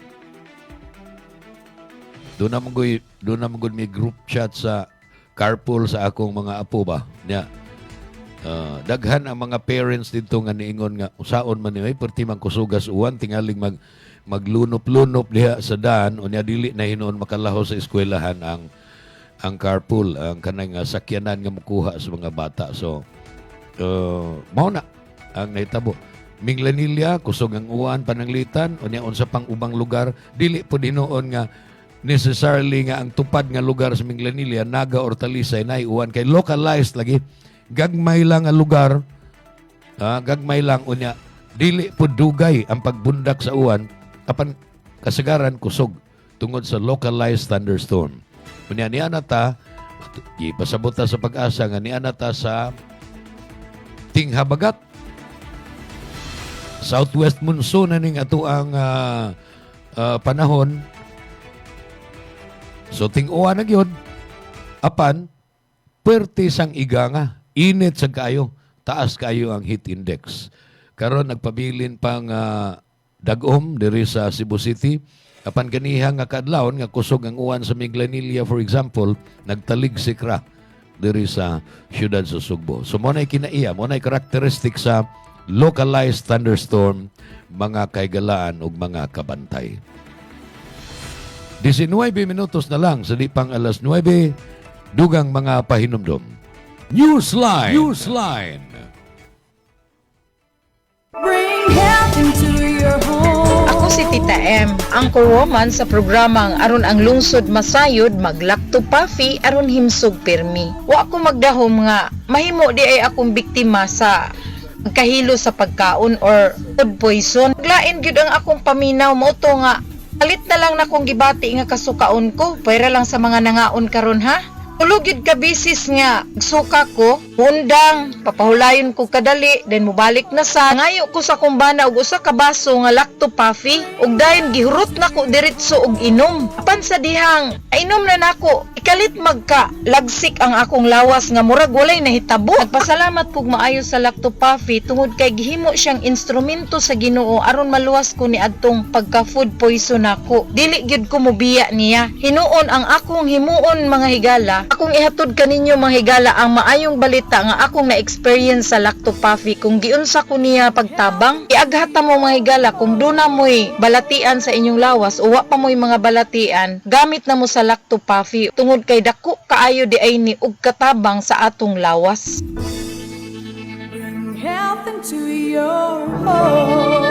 doon na mong may group chat sa carpool sa akong mga apo ba niya. Daghan ang mga parents dito nga niingon nga usaon man ni perti man kusugas uwan tingaling maglunop-lunop diha sa daan unya dili na hinuon makalaho sa eskwelahan ang carpool ang kanang sakyanan nga mukuha sa mga bata. So mao na ang nahitabo. Minglanilla kusog ang uwan pananglitan unya unsa pang ubang lugar dili po hinuon nga necessarily nga ang tupad nga lugar sa Minglanilla Naga or Talisay nay uwan kay localized lagi. Gagmay lang ang lugar, gagmay lang unya, dili po dugay ang pagbundak sa uwan, apan kasagaran kusog tungod sa localized thunderstorm. Unya niya nata, ipasabot ta sa pag-asa nga niya nata sa Tinghabagat. Southwest monsoon na ning ato ang panahon. So ting-uwan na gyud, apan, pwerte sang iganga. Init sa kayo, taas kayo ang heat index. Karon nagpabilin pang dagom diri sa Cebu City. Apan ganiha nga kadlawon nga kusog ang uwan sa Minglanilla for example, nagtalig sikra diri sa siyudad sa Sugbo. So mo nay kinaiya, mo nay karakteristik sa localized thunderstorm, mga kaigalaan ug mga kabantay. 19 minutos na lang sa di pang alas 9, dugang mga pahinumdom. Newsline. Bring health into your home. Ako si Tita M, ang co-woman sa programang aron ang lungsod masayod maglakto pafi aron himsog pirmi. Wa ako magdahom nga mahimo di ay akong biktima sa kahilo sa pagkaon or food poison. Glain gyud ang akong paminaw mo to nga alit na lang na kong gibati nga kasukaon ko para lang sa mga nangaon karon ha. Tulugid ka bisis nga suka ko, undang, papahulayon ko kadali, then mubalik na sa ngayo ko sa kumbana og usa ka baso nga lacto puffy, ug dayon gihurot na ko diretso og inom. Apan sa dihang, inom na nako, ikalit magka lagsik ang akong lawas nga murag walay nahitabo. Nagpasalamat pug maayo sa lacto puffy tungod kay gihimo siyang instrumento sa Ginoo aron maluwas ko ni adtong pagka food poison nako. Dili gyud ko mobiya niya. Hinuon ang akong himuon mga higala Akong ihatod kaninyo mga higala ang maayong balita nga akong na-experience sa Lacto Puffy kung giunsa ko niya pagtabang. Iaghata mo mga higala kung duna mo'y balatian sa inyong lawas o wa pa mo'y mga balatian, gamit na mo sa Lacto Puffy tungod kay dako kaayo di ay ni og katabang sa atong lawas. Health into your home.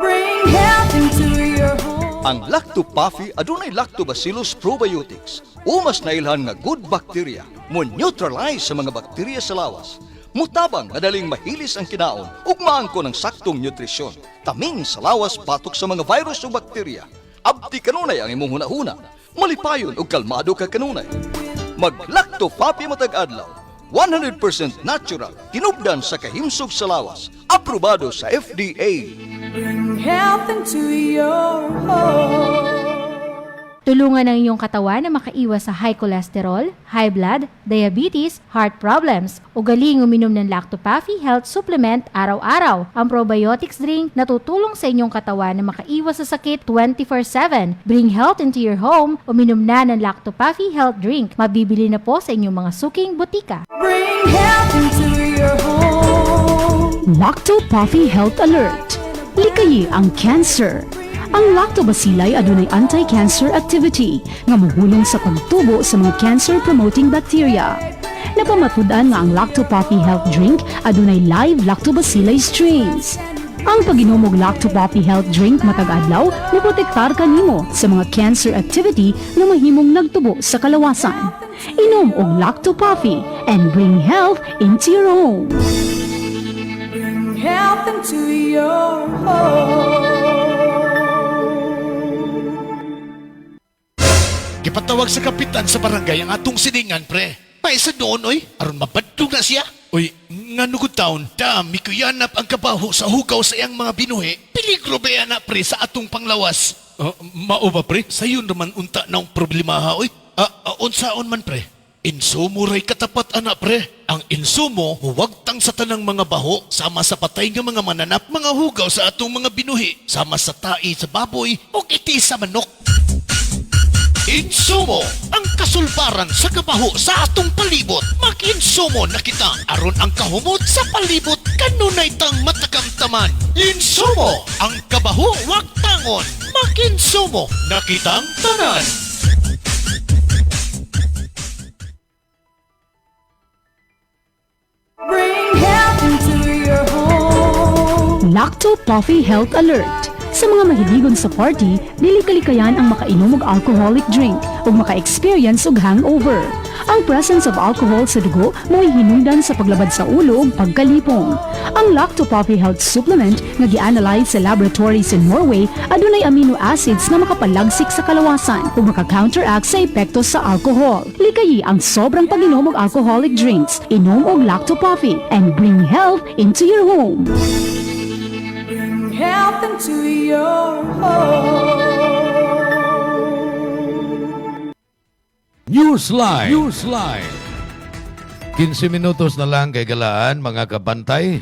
Bring health into your home. Ang Lacto Puffy adunay Lactobacillus probiotics. Umas na ilhan nga good bacteria mo neutralize sa mga bakterya sa lawas. Mutabang madaling mahilis ang kinaon ug maangko ng saktong nutrisyon. Tamin sa lawas batok sa mga virus o bakterya. Abdi kanunay ang imong hunahuna. Malipayon ug kalmado ka kanunay. Mag Lacto Puffy matag adlaw. 100% natural, tinubdan sa kahimsog sa lawas, aprobado sa FDA. Bring health into your home. Tulungan ang iyong katawan na makaiwas sa high cholesterol, high blood, diabetes, heart problems. Ugaling uminom ng Lacto Puffy Health Supplement araw-araw. Ang probiotics drink na tutulong sa inyong katawan na makaiwas sa sakit 24/7. Bring health into your home. Uminom na ng Lacto Puffy Health Drink. Mabibili na po sa inyong mga suking butika. Bring health into your home. Lacto Puffy Health Alert. Likayi ang cancer. Ang lactobacilli adunay anti-cancer activity nga mohulong sa pagtubo sa mga cancer-promoting bacteria. Napamatud-an nga ang Lacto Puffy Health Drink adunay live lactobacilli strains. Ang pag-inom og Lacto Puffy Health Drink matag adlaw moprotektar kanimo sa mga cancer activity nga mahimong nagtubo sa kalawasan. Inom og Lacto Puffy and bring health into your home. Bring health into your home. Gipatawag sa kapitan sa barangay ang atong siningan, pre. Paisa doon, oy. Aron mabadlog na siya. Oy, nga nugod taon, dami ko yanap ang kabaho sa hugaw sa iyang mga binuhi. Peligro ba yan na, pre, sa atong panglawas? Mao ba, pre? Sayon naman unta na ang problema, ha, oy. Unsaon man, pre? Insumo ray katapat, ana, pre. Ang insumo, huwagtang sa tanang mga baho, sama sa patay nga mga mananap, mga hugaw sa atong mga binuhi, sama sa tai sa baboy, o iti sa manok. Insumo, ang kasulbaran sa kabaho sa atong palibot. Mag-insumo na kita aron ang kahumot sa palibot kanunay tang matakamtaman. Insumo, ang kabaho wag tangon. Mag-insumo na kitang tanan. Bring health into your home. Lacto Puffy Health Alert. Sa mga mahiligon sa party, dili kalikayan ang makainom og alcoholic drink o maka-experience og hangover. Ang presence of alcohol sa dugo mo'y hinungdan sa paglabad sa ulo ug pagkalipong. Ang Lacto Puffy Health Supplement nga gi-analyze sa laboratories in Norway adunay amino acids nga makapalagsik sa kalawasan ug maka-counteract sa epekto sa alcohol. Likayi ang sobrang pag-inom og alcoholic drinks. Inom og Lacto Puffy and bring health into your home. Bring health into your home. Newsline. 15 minutos na lang kay galaan, mga kabantay.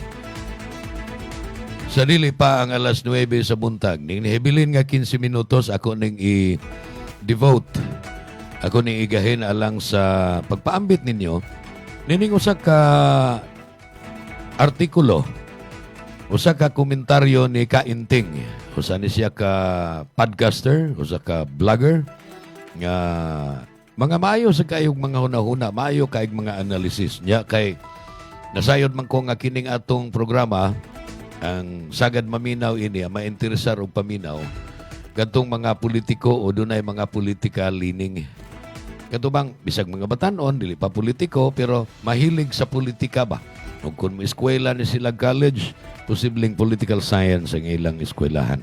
Sa dili pa ang alas 9 sa buntag. Ning nihibilin nga 15 minutos, ako ning i-devote. Ako ning igahin alang sa pagpaambit ninyo. Nining usa ka artikulo, usa ka komentaryo ni Kainting. Usa ni siya ka podcaster, usa ka vlogger nga mga maayo sa kayong mga hunahuna, maayo kayong mga analysis niya. Kay nasayod man ko nga kining atong programa, ang sagad maminaw ini, mainteresar og paminaw, kadtong mga politiko o dunay mga political leaning. Katubang, bisag mga batanon, dili pa politiko, pero mahilig sa politika ba? O kung may eskwela ni sila college, posibleng political science ang ilang eskwelahan.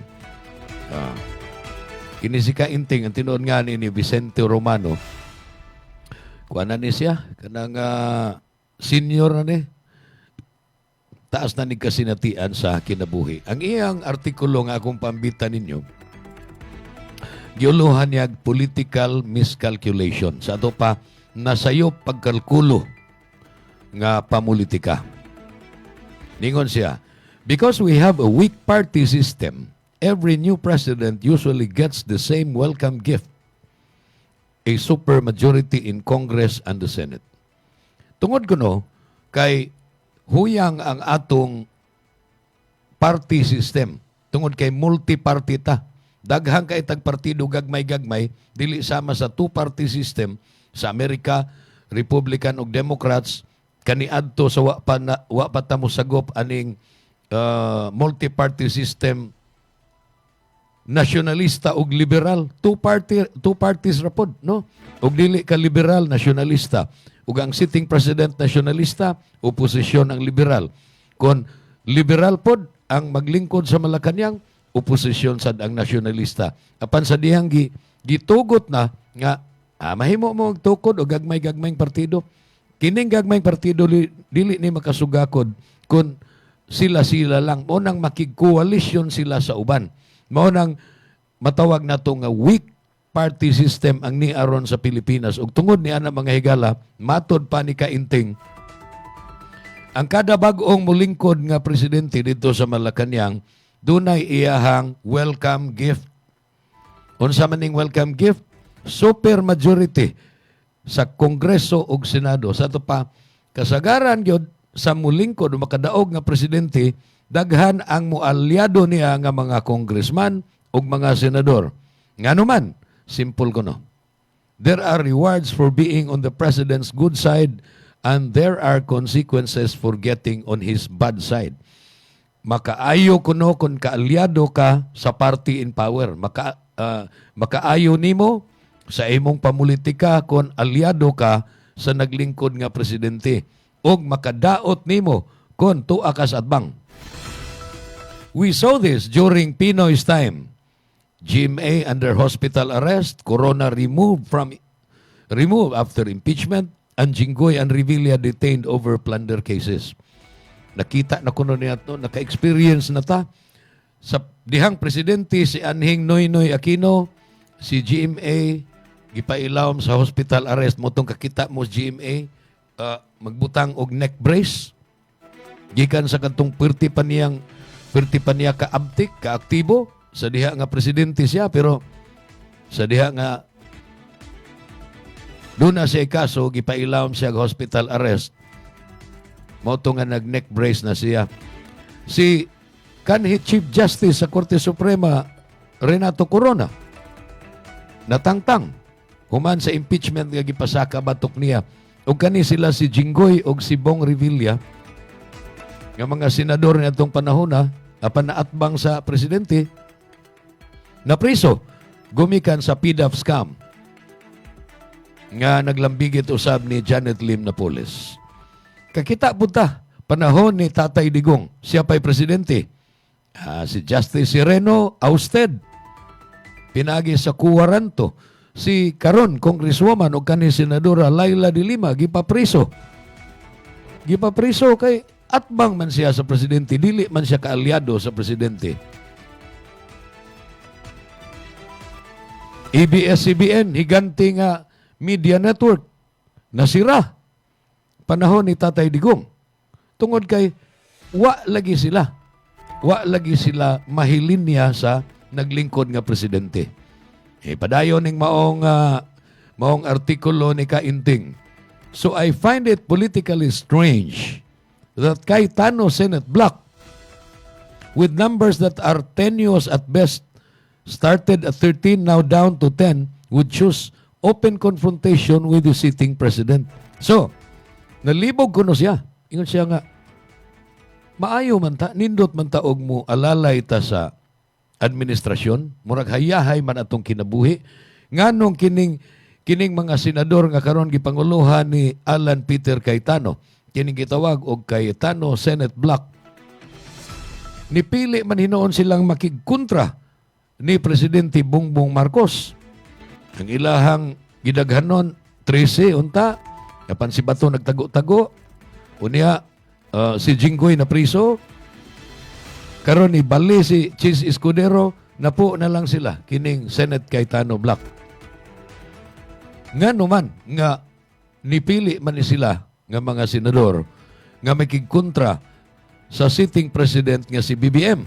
Kini si Kainting, ang tinuod nga ni Vicente Romano, kuana ni siya, kanang senior na ni, taas na ni kasinatian sa kinabuhi. Ang iyang artikulo nga akong pambitan ninyo, giuluhan niya political miscalculation. Sa ato pa, nasayo pagkalkulo nga pamulitika. Ningon siya, because we have a weak party system, every new president usually gets the same welcome gift. a super majority in Congress and the Senate. Tungod ko no, kay huyang ang atong party system. Tungod kay multi-party ta. Daghang kay tag partido gagmay-gagmay, dili sama sa two-party system sa Amerika, Republican ug Democrats, kaniadto sa wa pa ta mo sagop aning multi-party system nasyonalista ug liberal. Two parties ra pod, no? Ug dili ka liberal, nasyonalista. Ug ang sitting president nasyonalista, oposisyon ang liberal. Kon liberal pod ang maglingkod sa Malacañang, oposisyon sad ang nasyonalista. Apan sa dihang gitugot na nga mahimo mo tukod o gagmay-gagmayng partido. Kining gagmayng partido dili ni makasugakod kun sila lang mo nang makig-coalition sila sa uban. Mao nang matawag nato nga weak party system ang niaron sa Pilipinas. Ug tungod ni ana mga higala, matod pa ni Kainting, ang kada bag-ong mulingkod nga presidente dito sa Malacañang, dunay iyahang welcome gift. Unsa man ning welcome gift? Super majority sa Kongreso ug Senado. Sa ito pa, kasagaran gyud sa mulingkod o makadaog nga presidente, daghan ang mualyado niya nga mga congressman ug mga senador. Ngano man, simple ko no. There are rewards for being on the president's good side and there are consequences for getting on his bad side. Makaayo kuno kung kaalyado ka sa party in power. Makaayo nimo sa imong pamulitika kung alyado ka sa naglingkod nga presidente. Og makadaot nimo kung tuwa ka sa atbang. We saw this during Pinoy's time. GMA under hospital arrest, Corona removed after impeachment, and Jinggoy and Revilla detained over plunder cases. Nakita na kuno niya to, naka-experience na ta. Sa dihang presidente si Anhing Noynoy Aquino, si GMA, gipailawom sa hospital arrest mo tong kakita mo GMA, magbutang og neck brace. Gikan sa kantong perti pa niya kaabtik, kaaktibo, sa diha nga presidente siya, pero sa diha nga doon na siya kaso, gipailawom siya hospital arrest. Moto nga nag-neck brace na siya. Si kanhi Chief Justice sa Korte Suprema, Renato Corona, natangtang. Human sa impeachment nga gipasaka batok niya. O kani sila si Jinggoy o si Bong Revilla, nga mga senador na itong panahon na, apan naatbang sa presidente, na priso, gumikan sa PDAP scam, nga naglambigit usab ni Janet Lim Napoles. Kakita punta, panahon ni Tatay Digong, siya pa'y presidente. Si Justice Sereno, ousted. Pinagi sa Kuwaranto. Si karon Congresswoman o kani Senadora Laila de Lima, gipapriso. Gipapriso kay atbang man siya sa presidente, dili man siya kaalyado sa presidente. ABS-CBN, higanti nga media network, nasira. Panahon ni Tatay Digong. Tungod kay wa lagi sila mahilin niya sa naglingkod nga presidente. Padayon ning maong artikulo ni Kainting. So I find it politically strange that Cayetano Senate block with numbers that are tenuous at best, started at 13, now down to 10, would choose open confrontation with the sitting president. So, nalibog ko no siya. Ingon siya nga, maayo man ta, nindot man taog mo, alalay ta sa administrasyon, murag hayahay man atong kinabuhi, nganong kining mga senador nga karon gipanguluhan ni Alan Peter Cayetano, kining gitawag og Cayetano Senate Block. Nipili man hinoon silang makigkontra ni Presidente Bongbong Marcos. Ang ilahang gidaghanon 13 unta, kapan si Bato nagtago-tago, unya si Jinggoy na priso, karon ni Bali si Chis Escudero, napo na lang sila kining Senate Cayetano Block. Nga naman nga nipili man ni sila nga mga senador nga makigkontra sa sitting president nga si BBM.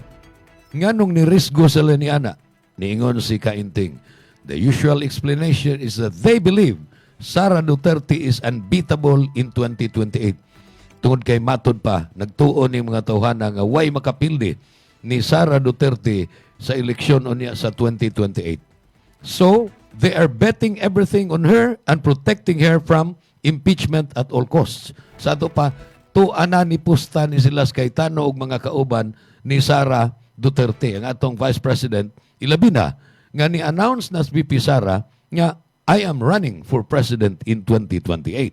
Nga nung nirisgo sila ni ana, niingon si Kainting, The usual explanation is that they believe Sara Duterte is unbeatable in 2028. Tungod kay matod pa, nagtuon ni mga tawhana nga way makapildi ni Sara Duterte sa eleksyon unya sa 2028. So, they are betting everything on her and protecting her from impeachment at all costs. Sa ato pa, tuana ni pusta ni Silas Cayetano ug mga kauban ni Sara Duterte, ang atong Vice President, ilabi na nga ni-announce na si VP Sara nga I am running for President in 2028.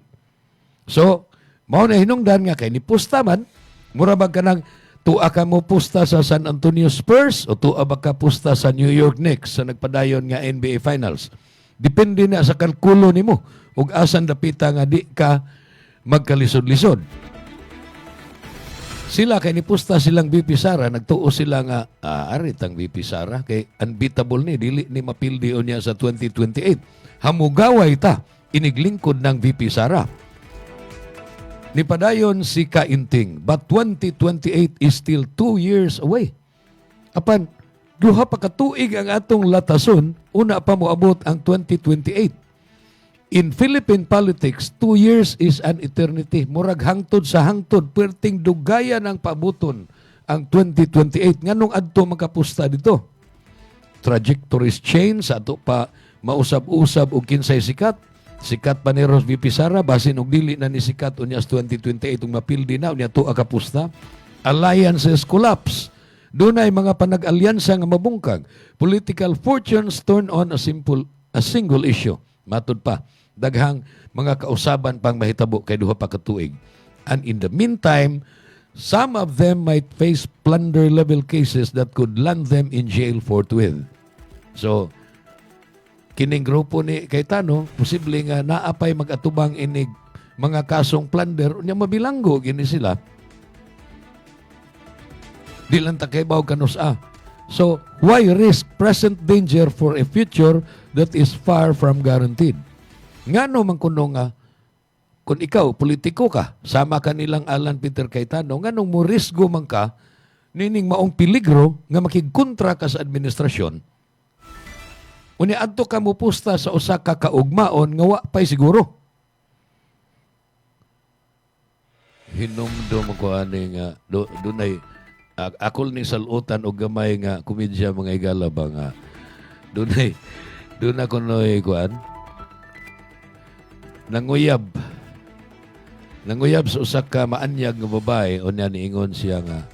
So, mao na hinungdan nga kay ni pusta man, mura ba ka nang tua ka mo pusta sa San Antonio Spurs o tua ba ka pusta sa New York Knicks sa nagpadayon nga NBA Finals. Depende na sa kalkulo nimo ug asan dapita nga di ka magkalisod-lisod. Sila kay nipusta silang VP Sara, nagtuo sila nga arit ang VP Sara kay unbeatable ni dili ni mapildi niya sa 2028. Hamugaway ta iniglingkod ng VP Sara. Nipadayon si Kainting, but 2028 is still 2 years away. Apan duha pa ka tuig ang atong latason, una pa moabot ang 2028. In Philippine politics, 2 years is an eternity. Murag hangtod sa hangtod, perting dugayan ang paabuton ang 2028. Nganong adto makapusta dito? Trajectories change, sa ato pa mausab-usab og kinsay sikat. Sikat pa ni Ros VP Sara, basin og dili na ni sikat unyas 2028 ug mapildi na unya to kapusta. Alliances collapse. Dunay mga panag-alyansa nga mabungkag. Political fortunes turn on a single issue. Matud pa, daghang mga kausaban pang mahitabo kay duha pa ka tuig. And in the meantime, some of them might face plunder level cases that could land them in jail forthwith. So, kining grupo ni Cayetano, posible nga naapay mag-atubang inig mga kasong plunder, unya mabilanggo gini sila. Di lang takaybaw kanus-a. So, why risk present danger for a future that is far from guaranteed? Ngano man kuno nga, kung ikaw, politiko ka, sama ka nilang Alan Peter Cayetano, nganong mo risgo man ka, nining maong peligro nga makigkontra ka sa administrasyon, unya adto ka mo pusta sa usa ka kaugmaon nga wa pay siguro. Hinumdum ko ani nga dunay akol ni salutan og gamay nga komedya mga igala ba nga dunay kunoy kuan nanguyab sa usa ka maanyag nga babae unya niingon siya nga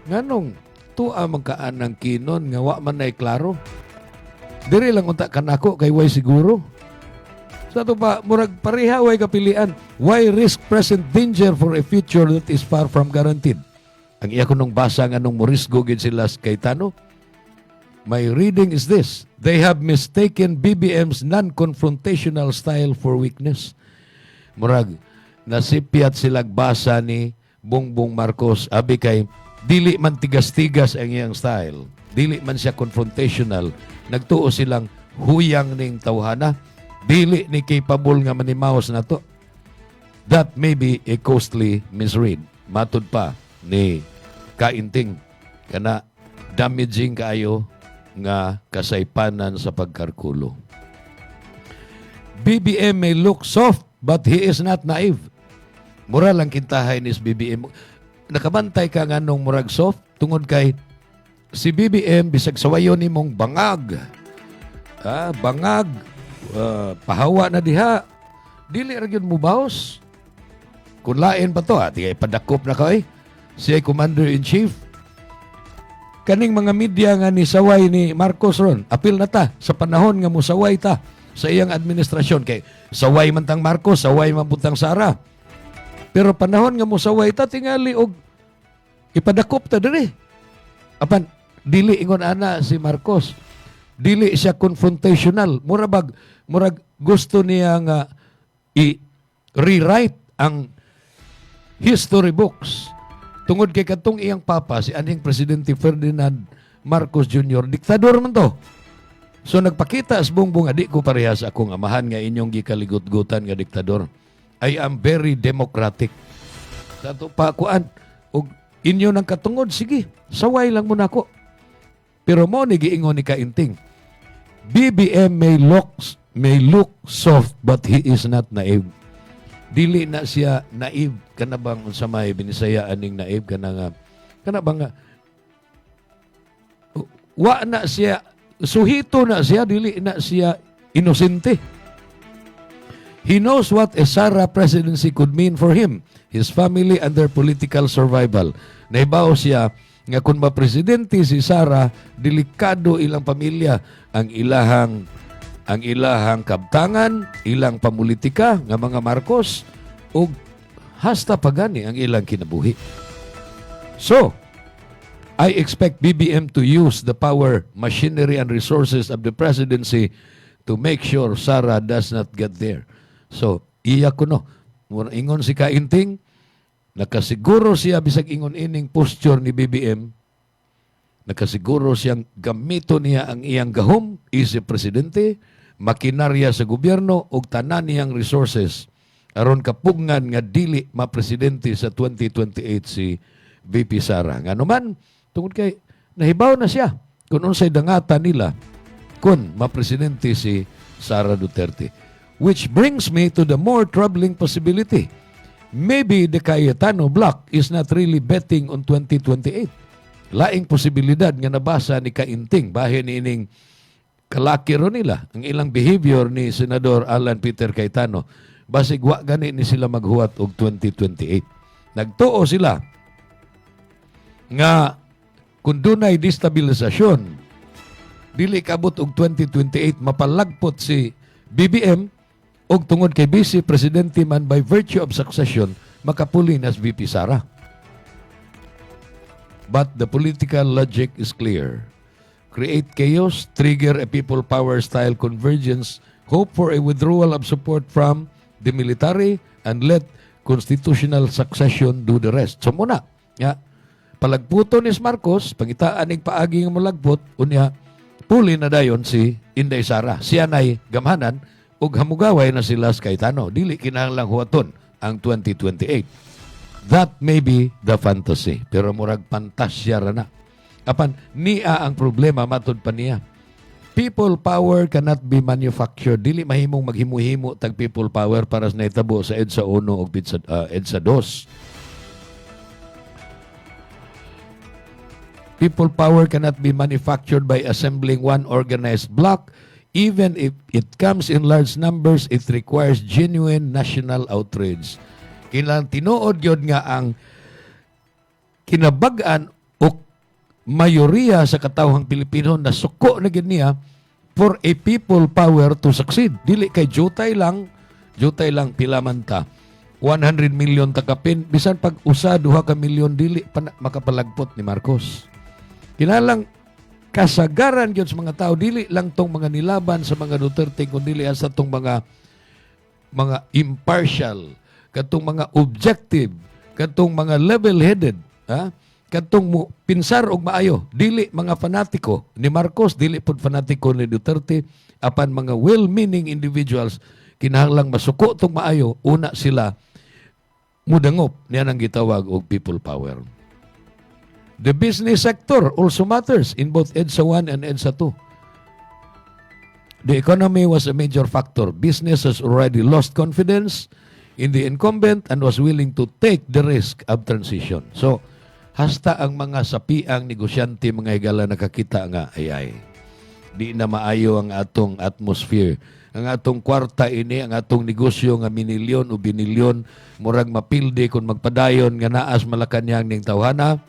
nganong tuwa man kaan ng kinon nga wa man nay klaro. Diri lang unta kanako kay way siguro. Sa to pa murag pareha way kapilian. Why risk present danger for a future that is far from guaranteed? Ang iya ko nung basa nga nung morisgo gid sila sa Cayetano. My reading is this: they have mistaken BBM's non-confrontational style for weakness. Murag nasipyat sila basa ni Bongbong Marcos abi kay dili man tigas-tigas ang iyang style. Dili man siya confrontational. Nagtuo silang huyang ning tawhana. Dili ni capable nga manimaos na to. That may be a costly misread. Matud pa ni Kainting kana damaging kaayo nga kasaypanan sa pagkarkulo. BBM may look soft but he is not naive. Mura lang kintahay ni BBM. Nakabantay ka nga nung murag soft tungod kay si BBM bisag sawayon ni mong bangag. Pahawa na diha. Dili ra gyud mo baos. Kung lain pa to, di padakop na kay. Siya Commander-in-Chief. Kaning mga media nga ni saway ni Marcos ron, apil na ta sa panahon nga musaway ta sa iyang administrasyon. Kay saway man tang Marcos, saway man puntang Sara. Pero panahon nga musaway ta, tingali og ipadakop ta diri. Apan, dili ingon ana si Marcos. Dili siya confrontational. Murag gusto niya nga i-rewrite ang history books. Tungod kay katong iyang papa, si aning Presidente Ferdinand Marcos Jr., diktador man to. So nagpakita sa Bongbong, di ko pareha sa akong amahan nga inyong gikaligot-gutan nga diktador. I am very democratic. Sa ito pa kuan, og inyo ng katungod, sige, saway lang muna ako. Pero mo ni giingon ni Kainting, BBM may look soft but he is not naive. Dili na siya naive kanabang unsa may binisaya aning naive kanabang wa na siya suhito na siya, dili na siya inosente. He knows what a Sara presidency could mean for him, his family, and their political survival. Nahibaw siya nga kung mapresidente si Sara, delikado ilang pamilya, ang ilahang kabtangan, ilang pamulitika nga mga Marcos, o hasta pagani ang ilang kinabuhi. So, I expect BBM to use the power, machinery, and resources of the presidency to make sure Sara does not get there. So, iya ko no. Ingon si Kainting, nakasiguro siya bisag ingon ining posture ni BBM, nakasiguro siyang gamito niya ang iyang gahom, isip presidente, makinarya sa gobyerno, ug tanan niyang resources aron kapugngan nga dili mapresidente sa 2028 si VP Sara. Nga naman, tungod kay nahibaw na siya kung unsay dangata nila kung mapresidente si Sara Duterte. Which brings me to the more troubling possibility. Maybe the Cayetano bloc is not really betting on 2028. Laing posibilidad nga nabasa ni Kainting bahin ining kalakiro nila ang ilang behavior ni Senador Alan Peter Cayetano. Basig wa gani ni sila maghuwat og 2028. Nagtuo sila nga kung dunay destabilisasyon dili kabot og 2028 mapalagpot si BBM og tungod kay Vice Presidente man by virtue of succession makapuli na si VP Sara. But the political logic is clear. Create chaos, trigger a people power style convergence, hope for a withdrawal of support from the military, and let constitutional succession do the rest. So muna, palagputo ni Marcos, pangitaan ning paagi nga malagpot, unya, puli na dayon si Inday Sara. Siya na'y gamhanan, ug hamugaway na sila sa Cayetano. Dili kinahanglang huwaton ang 2028. That may be the fantasy. Pero murag pantasya ra na. Apan, niya ang problema, matod pa niya. People power cannot be manufactured. Dili mahimong maghimu-himo tag people power para sa naitabo sa EDSA 1 o EDSA 2. People power cannot be manufactured by assembling one organized bloc. Even if it comes in large numbers, it requires genuine national outrage. Kinahanglan tinuod yun nga ang kinabag-an o mayoriya sa katawhang Pilipino na suko na niya for a people power to succeed. Dili kay jutay lang pilaman ta. 100 million takapin, bisan pag usa 2 ka milyon dili pa makapalagpot ni Marcos. Kinahanglan kasagaran yun sa mga tao, dili lang tong mga nilaban sa mga Duterte, kundi sa tong mga impartial, katong mga objective, katong mga level-headed, katong pinsar og maayo, dili mga fanatiko ni Marcos, dili pud fanatiko ni Duterte, apan mga well-meaning individuals, kinahanglang masuko tong maayo, una sila mudangop, niyan ang gitawag og people power. The business sector also matters in both EDSA 1 and EDSA 2. The economy was a major factor. Business has already lost confidence in the incumbent and was willing to take the risk of transition. So, hasta ang mga sapiang negosyante, mga higala nakakita nga, di na maayo ang atong atmosphere. Ang atong kwarta ini, ang atong negosyo nga minilyon o binilyon, murag mapildi kung magpadayon nga naas malakanyang ning tawhana.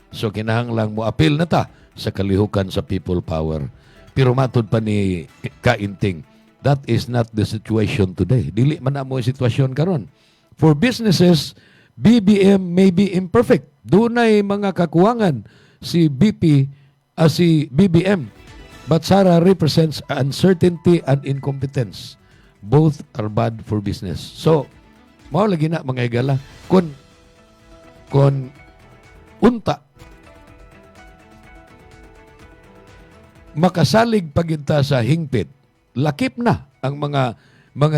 So, kinahanglang mo appeal na ta sa kalihukan sa people power. Pero matod pa ni Kainting, that is not the situation today. Dili man na mo yung sitwasyon karon. For businesses, BBM may be imperfect. Dunay mga kakuwangan si BBM. But Sara represents uncertainty and incompetence. Both are bad for business. So, mao lagi na mga higala. Kun unta makasalig paginta sa hingpit, lakip na ang mga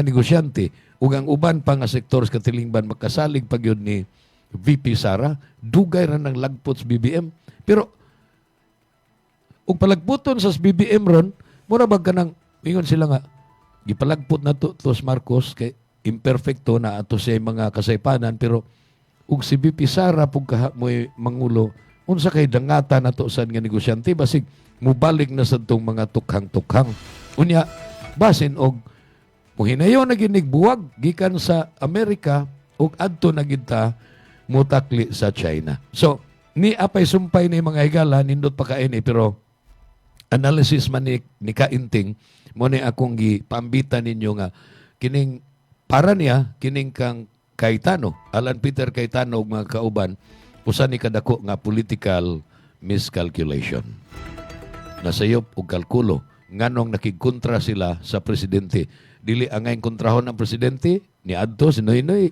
negosyante ug ang uban pa nga sektor sa katilingban makasalig pagyud ni VP Sara, dugay ra ng lagpot sa BBM. Pero ug palagputon sa BBM ron, Mura ba ka nang, ingon sila nga, gipalagpot na to, tos Marcos, kay imperfecto na ato sa mga kasaypanan, pero ug si BP Sara pug mo'y mangulo, unsa kay dangata na to sa nga negosyante, basig mubalik na sa itong mga tukhang-tukhang. Unya, basin og muhinayo na ginigbuwag gikan sa Amerika ug adto na ginta mutakli sa China. So, ni apay sumpay ni mga higala, nindot pa kaini, pero analysis man ni Kainting, mo ni akong gipambitan ninyo nga, kining para niya, kining kang Cayetano, Alan Peter Cayetano ug mga kauban, usa ni kadako nga political miscalculation. Nasayop og kalkulo, nganong nakigkontra sila sa presidente. Dili angay kontrahon ang presidente, ni adto si Noynoy,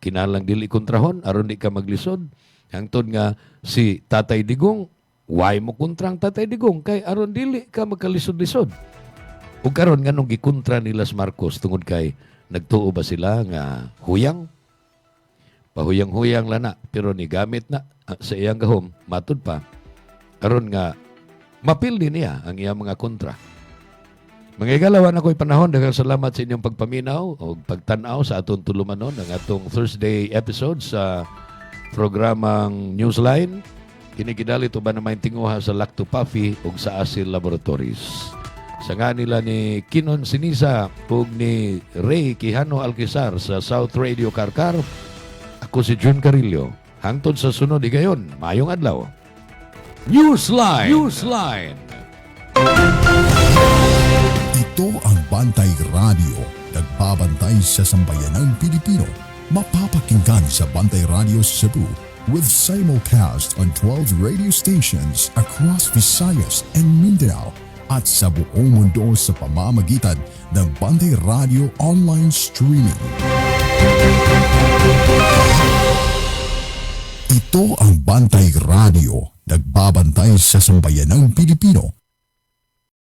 kinalang dili kontrahon, aron di ka maglisod. Hangtod nga si Tatay Digong, why mo kontrang Tatay Digong? Kay aron dili ka magkalisod-lisod. Ug karon nganong gikontra nila sa Marcos tungod kay nagtuo ba sila nga huyang? Pahuyang-huyang lang na, pero ni gamit na sa iyang gahom, matud pa. Aron nga mapildi niya ang iyang mga kontra. Mga igalawan ako'y panahon, daghang salamat sa inyong pagpaminaw o pagtanaw sa atong tulumanon, ang atong Thursday episode sa programang Newsline. Kinikidalit ba na maintinguha sa Lacto Puffy o sa Asil Laboratories. Sa nga nila ni Kinon Sinisa o ni Ray Quijano Alquizar sa South Radio Karkar, ako si Jun Carillo. Hangtod sa sunod igayon, mayong adlaw. Newsline! Newsline! Ito ang Bantay Radio, nagbabantay sa sambayanang Pilipino. Mapapakinggan sa Bantay Radio Cebu with simulcast on 12 radio stations across Visayas and Mindanao at sa buong mundo sa pamamagitan ng Bantay Radio online streaming. Ito ang Bantay Radio, nagbabantay sa sambayanang Pilipino.